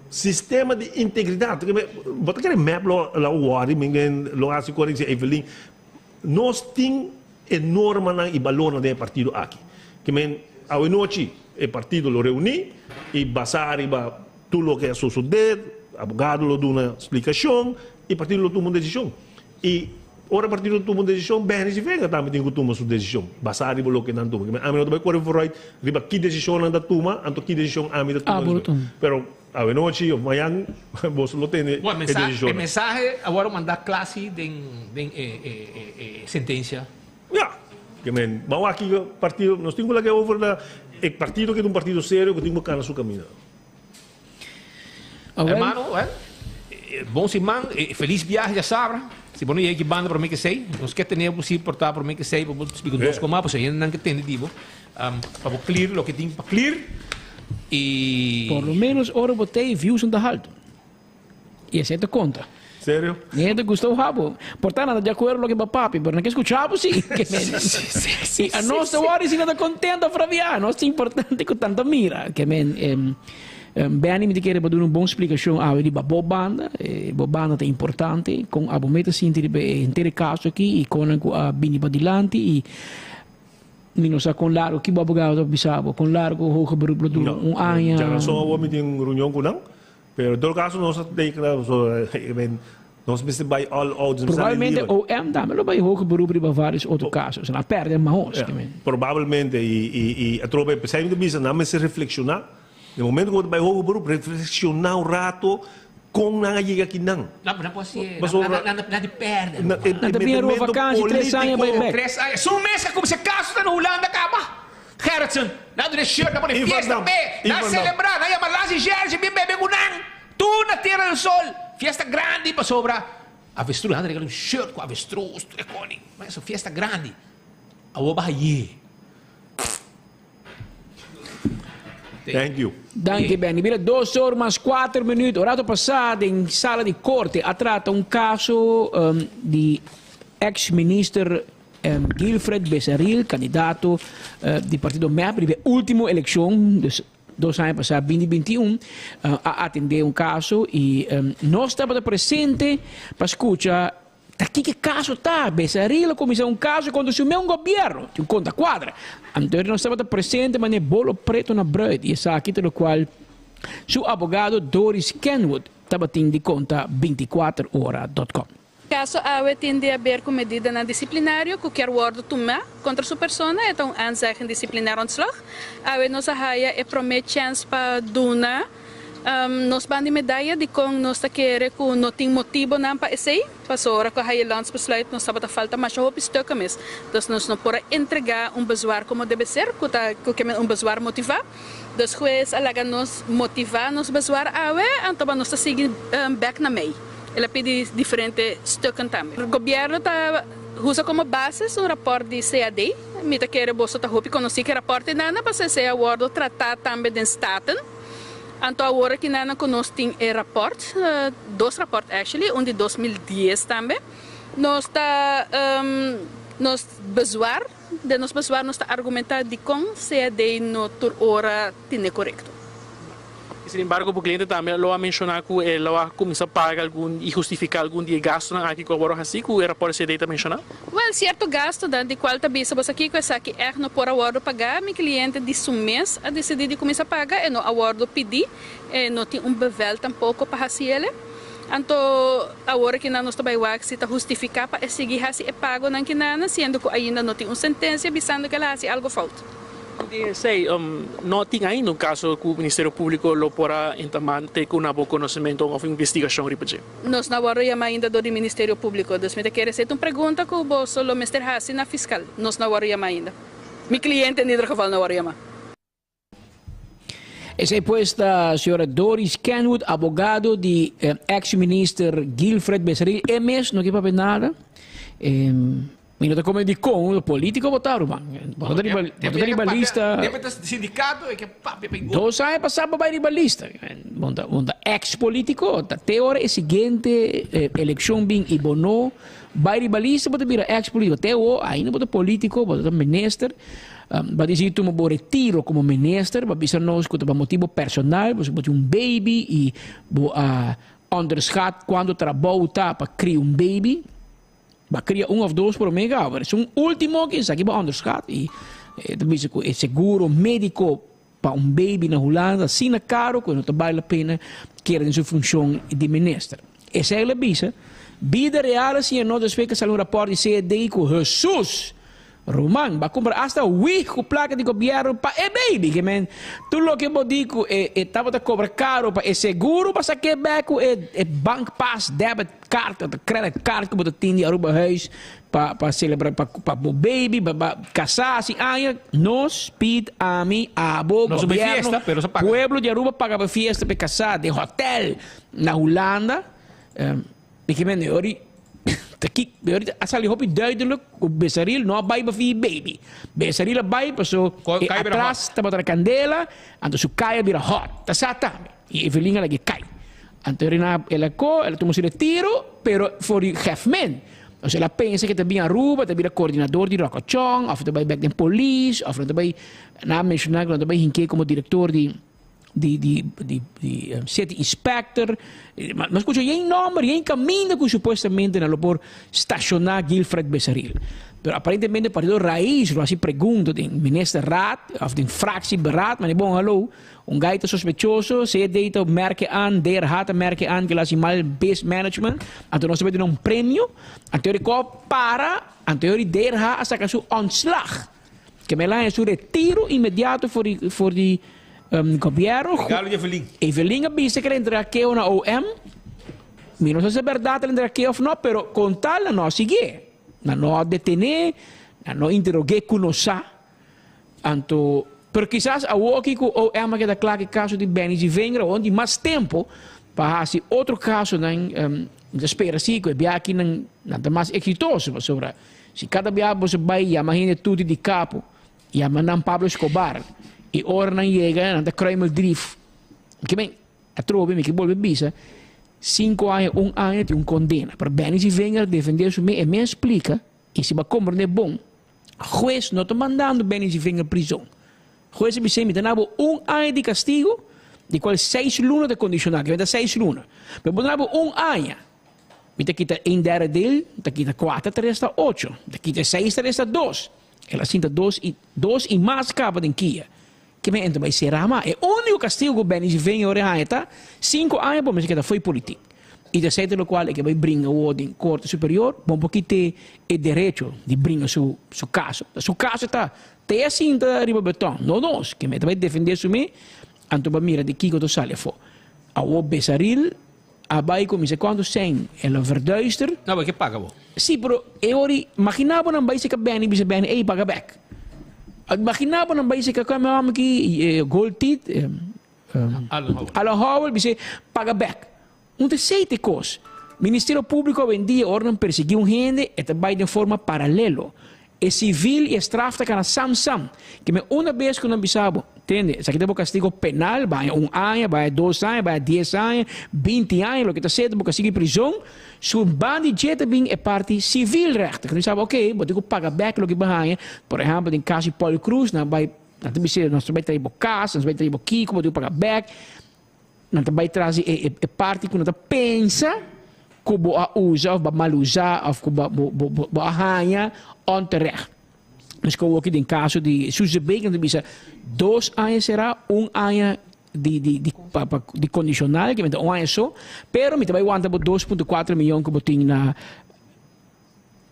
sistema de integridade. Bota aquele map lá o Wari, ninguém lo hace correção, Evelyn. Nós temos enorme e valor no partido aqui. Que a noite o partido lo reúne e basar ba tudo que é suceder, abogado lo dá uma explicação e o partido lo toma uma decisão. E ora o partido toma uma decisão, bem se venga também tem que tomar sua decisão. Basar e lo que não toma. A mim não vai correr por aí, riba que decisão anda toma, anto que decisão a mim da toma. Pero a noite, amanhã, você não tem decisão. O mensagem agora mandar classe de sentença. Ja, que men, mas aqui partido, nós temos que over da partido que é um partido sério que temos que na sua caminhada. Hermano, bom semana, feliz viagem, já sabe. Se você não é que banda para mim que sei, nós quer ter possível portar para mim que sei, para você explicar duas coisas, porque ainda não tem divo, para clear o que tem para clear e por lo menos ora botei views da alto. E essa é a conta. Sério? Gente gostou rabo. Portanto, de acordo com o que papi, mas não que escuchamos sim. E a nossa hora se não está contenta para viajar, nós é importante que tanta mira, que men bem me querer dar uma boa explicação a ele boa banda é importante com a bometa sim ter caso aqui e com a bini badilante e não sei com largo que o abogado bisabo com largo o beroep do ano. Já não só o homem tem reunião com não. Pero em todo caso, nós precisamos by all odds. Provavelmente o M também lo vai hoger beroep para vários outros casos. Na perde mais. Provavelmente e a tropa precisa de bisa na se reflexionar. No momento que vai hoger beroep, reflexionar um rato com na chega aqui não. Não pode ser. Não de perde. Não tem uma vacância 3 anos vai back. 3 anos. Só um mês como se caso na Holanda acaba. Gerritsen, na de shirt, na de fiesta pe, na celebrar, na yamalasi jersey, bem bebe gunang. Tu na Tierra del Sol, fiesta grande para sobra. Avestruz, na regalam shirt com avestruz, tudo é cone. Mas essa fiesta grande. A oba aí. Thank you. Danke bene. Mira, 2 horas mais 4 minutos. Orato passado em sala de corte, trata um caso de ex-ministro Gilfred Becerril, candidato do partido MEP, para a última eleição, 2 anos passados, 2021, a atender um caso e nós estamos presentes para escutar aqui que caso tá, Besaril começou um caso quando assumiu um governo, tinha conta quadra. Então nós estávamos presente, mas é bolo preto na bread, e essa aqui pelo qual seu advogado Doris Kenwood estava tendo conta 24horas.com. Caso awe tende a haver com medida na disciplinário que quer word tomar contra sua persona, então aanzeggen disciplinar ontslag. Awe nos haya e promete chance para duna nos bandi medalha de com nos taquere com não tem motivo não para esse, passou hora que haya landsbesluit nos sabata falta mas hoop stukken mes. Dus nos não pora entregar bezwaar como deve ser, que bezwaar motivar. Dus juez alaga nos motivar nos bezwaar awe, então nos seguir back na mei. Ela pede diferentes stukken também. O governo usa como base um rapport de CAD. Mita quer bolsa tá hopi conheci que rapport nana para ser acordo tratar também de staten. Então agora que nana conosco tem rapport, dois rapports actually, um de 2010 também. Nós está nos bezwaar, nós está argumentar de com CAD no tur hora tinha correto. Sin embargo, o cliente também lo ha mencionado que ele va a começar a pagar algum e justificar algum dia gasto aqui com o assim, que era por esse data mencionado? Well, certo gasto de qual também se você aqui com essa que não por acordo pagar, meu cliente de mês a decidir de começar a pagar e não acordo pedir, e não tem bevel tampouco para fazer ele. Então, agora que nós estamos se está justificar para seguir assim e pago não que nada, sendo que ainda não tem uma sentença avisando que ela algo falta. Sei, não tem ainda um caso que o Ministério Público lo porá entamante com um bom conhecimento ou investigação repetida. Nós não vamos chamar ainda do Ministério Público. Então, me quer fazer uma pergunta que o bolso do Mr. Hassi na fiscal. Nós não vamos chamar ainda. Meu cliente, em outro geval, não vamos chamar. Essa é posta a senhora Doris Kenwood, abogado de ex-ministro Gilfred Besaril. MS, não quer para nada. Minuto come di con, politico votaram, man. Bota ribalista. Deve sindicato e che papi per 2 anos passava para ribalista. Monta ex-político, até hora é seguinte eleição bem e bono, vai ribalista, bota vira ex-político. Até hora ainda bota político, bota minister. Vai dizer tu mo retiro como minister, vai dizer nós que por motivo personal, você bota baby e onderschat quando trabalha para criar baby. Va cria of 2 por mega hour. É último que isso aqui vai underscat e é seguro médico para baby na Holanda, assim caro, quando não vale a pena querer em sua função de ministro. Essa é a bisa. Vida real assim, não despeca se um rapport de CAD com Jesus. Roman, vai comprar hasta com placa de governo para baby, que men, tudo o que eu digo estava a cobrar caro para seguro para sacar back bank pass, debit card, credit card que você tem de Aruba Huis para celebrar para baby, para casar assim, nós pid a mim abo governo, pueblo de Aruba paga fiesta para casar de hotel na Holanda, que men aqui, asal hopi duidelijk, Besaril não vai para baby. Besaril vai para so atrás, tá para candela, então su caia vira hot, tá sata. E Evelinha lagi cai. Então ela tomou se retiro, pero for the half man. Então ela pensa que também Aruba, também coordenador de Rocochong, ou também back then police, ou também na mencionar que também hinque como diretor de city inspector, mas escucha, tem nome, tem caminho que supostamente não por estacionar Gilfred Besaril. Pero aparentemente o partido raiz, assim pergunta, tem ministro raad, of tem fractie beraad, mas bom, hallo, gaita sospechoso, se deita merke aan, der hata merke aan, que lá mal base management, então nós temos um prêmio, a teoria para, a teoria der ha, a sacar seu ontslag, que me lá é seu retiro imediato for die governo. Evelyn avisa que ele entra aqui na OM. Não sei se é verdade ele entra aqui ou não, mas com tal não sigue. Não detener, não interrogar com nós. Então, pero quizás a aqui com o OM que está claro que caso de Benny Vengra, onde mais tempo para fazer outro caso, espera assim, que é aqui não mais exitoso sobre. Se cada vez você vai, imagina tudo de capo, e a Pablo Escobar. E ora não chega, não está crime drift. Que bem, a tropa me que volve bisa, 5 anos, 1 ano tem condena. Para bem se venha defender isso e me explica, e se vai compreender bom, juiz não está mandando bem se venha prisão. Juiz me diz, me dá 1 ano de castigo, de qual 6 lunas de condicional, que vai dar 6 lunas. Mas vou dar 1 ano. te quita 1/3, te quita 4, te resta 8. Te quita 6, te resta 2. Ela sinta 2 e mais capa den kia. Que me entra vai ser ama. E único castigo que bem vem ore haeta 5 anos por me que foi político. E de certo lo qual é que vai brinca o em corte superior, bom porque te é direito de brinca su caso. Su caso está te assim da riba beton. Não, que me vai defender su me. Anto ba mira de kiko to sale fo. A o besaril abai como se quando sem ela verduister. Não, mas que paga bom? Sim, pero eu ori imaginava não vai se que bem bisa bem ei paga back. Imaginava não vai se que como aqui gold teeth Alan Howell bisa paga back. Um terceiro coisa. Ministério Público vendia ordem perseguir gente e também de forma paralelo. E civil e estrafta kana sam que me uma vez que não bisabo, entende? Isso aqui tem castigo penal, vai 1 ano, vai 2 anos, vai 10 anos, 20 anos, lo que está certo, porque castigo prisão, su bandi jeta bem é parte civil recht. Que não sabe, ok, vou ter que pagar back lo que vai, por exemplo, em caso de Paulo Cruz, não vai, não tem que nós vai trazer casa, nós vai trazer Kiko, vou ter que pagar back, não vai trazer é parte que não tá pensa que boa usa, ou mal usar, ou que boa arranha, onterecht. Mas como aqui em caso de Suzebeek, não bisa 2 anos será 1 ano de condicional, que me dá 1 ano só, pero me também aguenta 2,4 milhões que botin na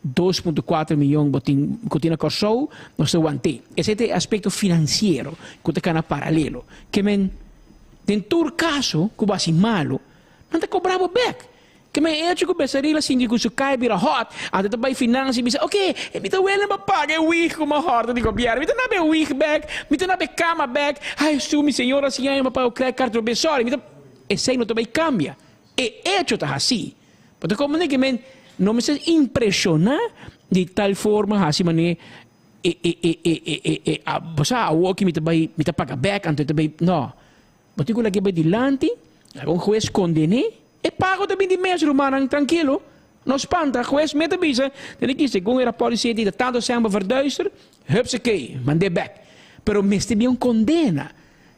2,4 milhões botin na Corsou, nós aguantei. Esse é o aspecto financeiro que está na paralelo. Que men, em todo caso, que vai ser malo, não está cobrado back. Que me hecho que besarila sin que su cai bira hot, ante também finanças bisa, ok, me tá well na paga week como horta de governo, me tá na be week back, me tá na be cama back, ai su mi senhora assim aí para o crédito cartão besori, me tá esse não também cambia. E hecho tá assim. Porque como nem que men não me se impressionar de tal forma assim mané a bosa o que me tá paga back ante também não. Porque quando que vai dilante, um juiz condene e pago também de mês, Romano, tranquilo. Não espanta, juiz mete bisa. Dan ik según era policia die tanto sempre verduister, hupsakee, mandei back. Pero me este bien condena.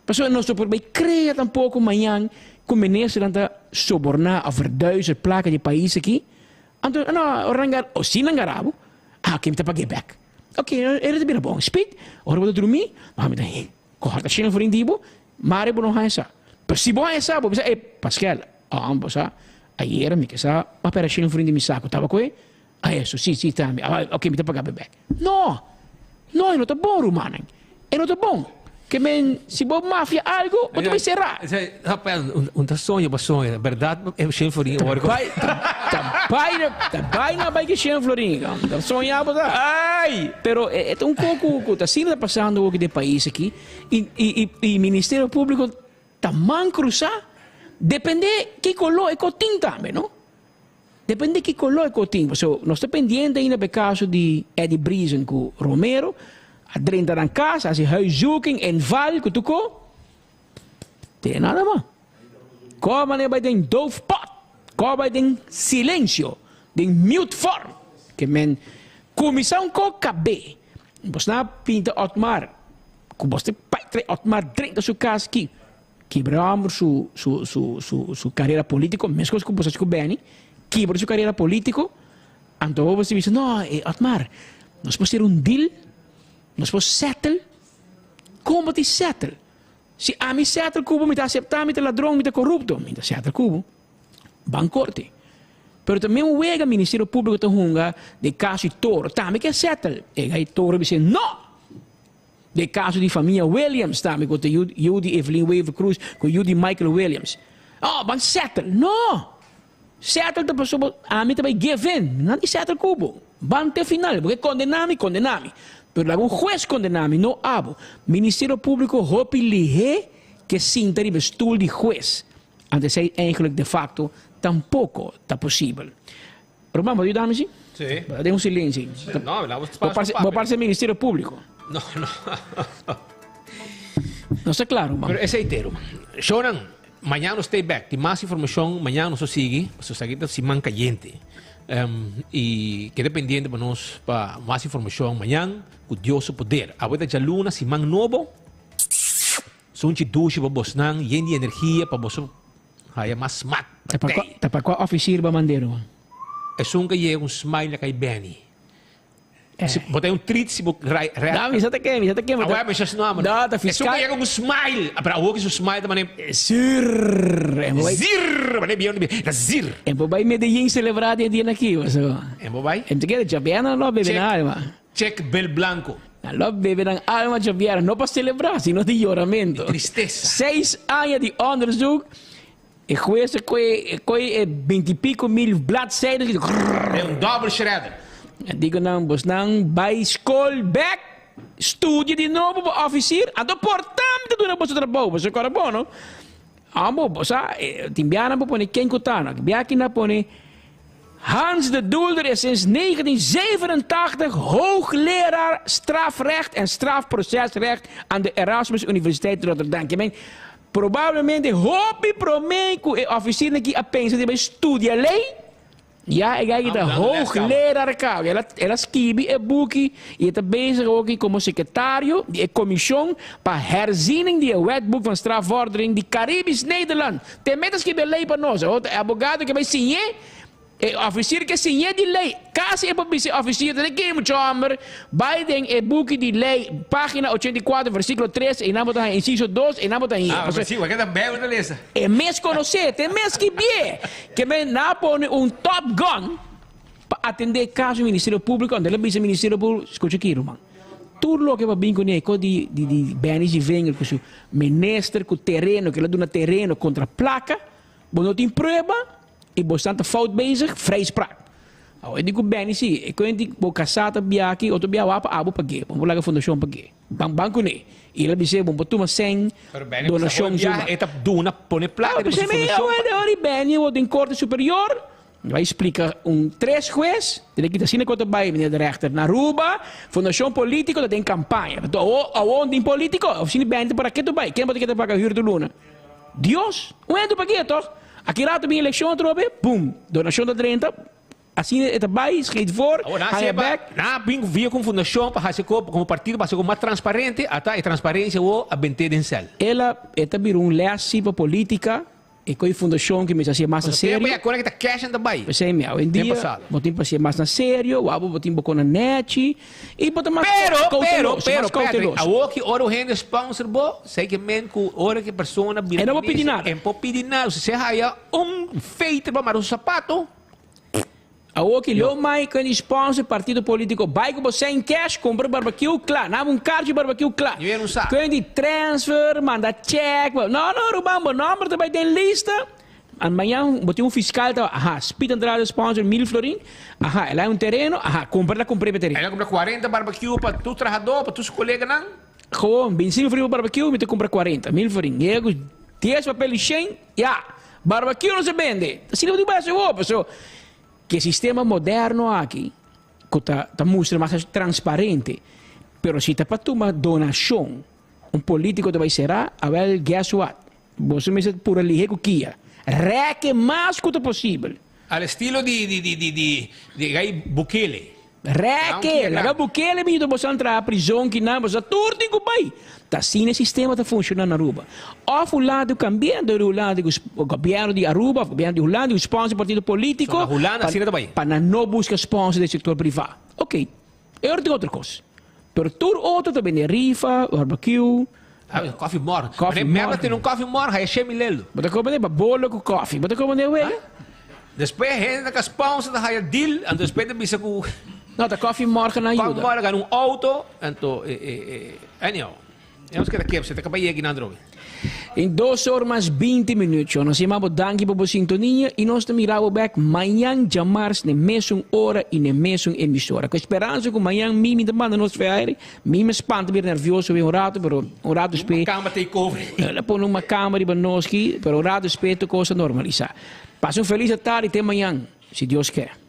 Pessoa não se por crea tampouco amanhã que o ministro anda sobornar a verduister placa de país aqui. Então, não, orangar, o sim langarabo. Ah, que me tá paguei back. Ok, era de bem bom. Speed, ora vou dormir. Ah, me dá, corta china for indibo, mare bo não haisa. Pero se bom haisa, bo bisa, Pascal. Ambos, aí era me que sa, mas para chino frente de saco, tava com ele? Ah, isso, sim, também. Ok, me tá pagando back. Não, não tá bom, Romano. Não tá bom. Que men, se bom máfia algo, você vai serrar. Rapaz, sonho, verdade, é chino florinho. Também não vai que chino florinho. Sonhava, ai, pero é um pouco, tá assim, tá passando o que de país aqui, e Ministério Público tá mancruzar. Depende que color é cotim também, não? Depende que color é cotim. Nós estamos pendentes ainda por caso de Eddie Brisen com Romero, a dentro da casa, assim, huiszoeking em Val, que tu co? Tem nada mais. Como é que tem dove pot? Como tem silêncio? Tem mute form. Que men, comissão com cabe. Você não pinta Otmar. Você vai ter Otmar dentro da sua casa aqui. Quebramos sua carreira política, mesmo que você ficou bem, quebrou sua carreira política, então você diz, não, Otmar, nós podemos ter deal, nós podemos settle, como te settle? Se a mim settle Cuba, me está aceitar, me está ladrão, me está corrupto, me está settle Cuba, bancorte. Pero também o Ministério Público está hunga de caso de Toro, também quer settle. E aí Toro diz, não! De caso de família Williams também, com o Judy Evelyn Weaver Cruz, com o Judy Michael Williams. Oh, mas settle. Não! Settle da pessoa, a mim também give in. Não é settle cubo. Bante final, porque condename. Pero algum juez condename, não abo. Ministério Público, hopi lihe, que sinta de stoel de juez. Antes é eigenlijk de facto, tampouco está possível. Romano, pode ajudar-me, sim? Sim. Dê silêncio. Não, vou parecer Ministério Público. No. No está claro, man. Pero ese inteiro. Shonan, mañana no stay back. Tem mais informação, mañana nos sigue. Você está aqui se man caliente. E quede pendiente para nós para mais informação amanhã. Com Deus o poder. A vuelta de luna, se man novo. Sunchi duche para vos nan, yendi energia para vos. Haya mais mat. Tá para qual oficina ba mandero? é só que é smile kay Benny. Se botar treat se Não, isso até que. Agora mas já não, mano. Não, fiscal. É só que smile. Para o que smile também. Zir. Mas é zir. É bobai Medellín celebrado dia aqui, você. É bobai. É porque Jabiana não bebe na alma. Check bel blanco. Não bebe na alma Jabiana, não para celebrar, sino de lloramento. Tristeza. 6 anos de onderzoek. E juez é 20 e pico mil bladzijden. É double shredder. Digo não, bos não, vai school back, estude de novo para officer, a do portante do negócio de trabalho, você agora bom, não? Amo, bosa, timbiana para pôr quem cutana, biaki na pôr Hans de Doelder is sinds 1987 hoogleraar strafrecht en strafprocesrecht aan de Erasmus Universiteit Rotterdam. Je bent probabilmente hobby promeko e officier aqui a pensa de estudia lei. Ja, ik ga de hoogleraar kou. Ela skibi e boekie. Je bent bezig ook como secretario de commissie para herziening die wetboek van strafvordering die Caribisch Nederland. Tem metas que belei para nós. O advogado que vai signar officier que signé die lei. Caso é para officier de Game Chamber, Biden e boek die lei, página 84, versículo 3, e namo tá inciso 2, e namo tá aí. Ah, mas sim, vai dar bem na lista. É mês conhecer, tem mês que bem, que me na pone Top Gun para atender caso do Ministério Público, onde ele diz Ministério Público, escuta aqui, irmão. Tudo lo que va bem com ele, de bens e vengas, com o ministro, com o terreno, que ele dá terreno contra a placa, bom, não tem prova. E bastante fout bezig, vrijspraak. Eu digo bem, sim, eu digo, vou casar, biaki, outro biawa, abo paguei, vamos lá a fundação paguei. Banco ne. Ele disse, vamos botar uma sem donação. Eta duna pone placa. Você me olha bem, eu em corte superior, vai explicar 3 juez, tem que assim quanto vai meneer de rechter na Aruba, fundação política, tem campanha. Aonde em político, assim bem, para que tu vai? Quem pode que te pagar huur de luna? Deus, onde paguei, toch? Aqui lá também eleição trobe, pum, donação da 30, assim é também, escrito for, aí back. Na bingo via com fundação para fazer como partido para ser mais transparente, até a transparência o a bente em cel. Ela é também lesse para política e com a fundação que me fazia mais na sério. Mas agora que está cash ainda vai. Você é meu, em dia, botem para ser mais na sério, o abo botem para na net e botem mais cauteloso. A o que ora o rende sponsor bo, sei que men com ora que persona e não vou pedir nada. Não vou pedir nada, se haya feito para um sapato. A o que lo mai com sponsor partido político, vai com você em cash, compra barbecue, claro, não um card de barbecue, claro. Com de transfer, manda check, não, Rubambo, número também tem lista. Amanhã, botei fiscal, speed entrada sponsor, 1000 florin, ela é terreno, compra para terreno. Ela compra 40 barbecue para tu trabajador, para tus colegas, não? Gewoon, 25 florin para barbecue, me te compra 40, 1000 florin. Ego, 10 papel higiene, barbecue não se vende. Assim não vai ser bom, pessoal. Que o sistema moderno aqui está mostrando mais transparente, mas se está para uma donação, político vai ser, well, guess what? Você me diz por ali que reque mais quanto possível. Al estilo de Bukele. Reque, laga Bukele me você entrar à prisão que não, você tudo digo bem. Tá assim o sistema está funcionando na Aruba. Of o lado cambiando o lado do governo de Aruba, o governo de Holanda, o sponsor do partido político, para não buscar sponsor do setor privado. Ok, eu digo outra coisa. Pero tudo outro também é rifa, barbecue, coffee more. Mesmo tem coffee more, aí é chemilelo. Bota como é bolo com coffee, bota como é ué. Depois gente que sponsor da deal, e depois de bisa com não, tá coffee more na ajuda. Coffee more ganha auto, então anyhow. Temos que daqui, você está acabando aqui na droga. Em 2 horas mais 20 minutos, nós chamamos danke por sintonia e nós estamos mirando back amanhã de março, na mesma hora e na mesma emissora. Com esperança que amanhã mimi demanda nos feire, mimi espanta bem nervioso bem rato, pero rato espírito. Uma câmera takeover. Ela põe uma câmera para nós aqui, pero rato espírito coisa normalizar. Passe feliz tarde e até amanhã, se Deus quer.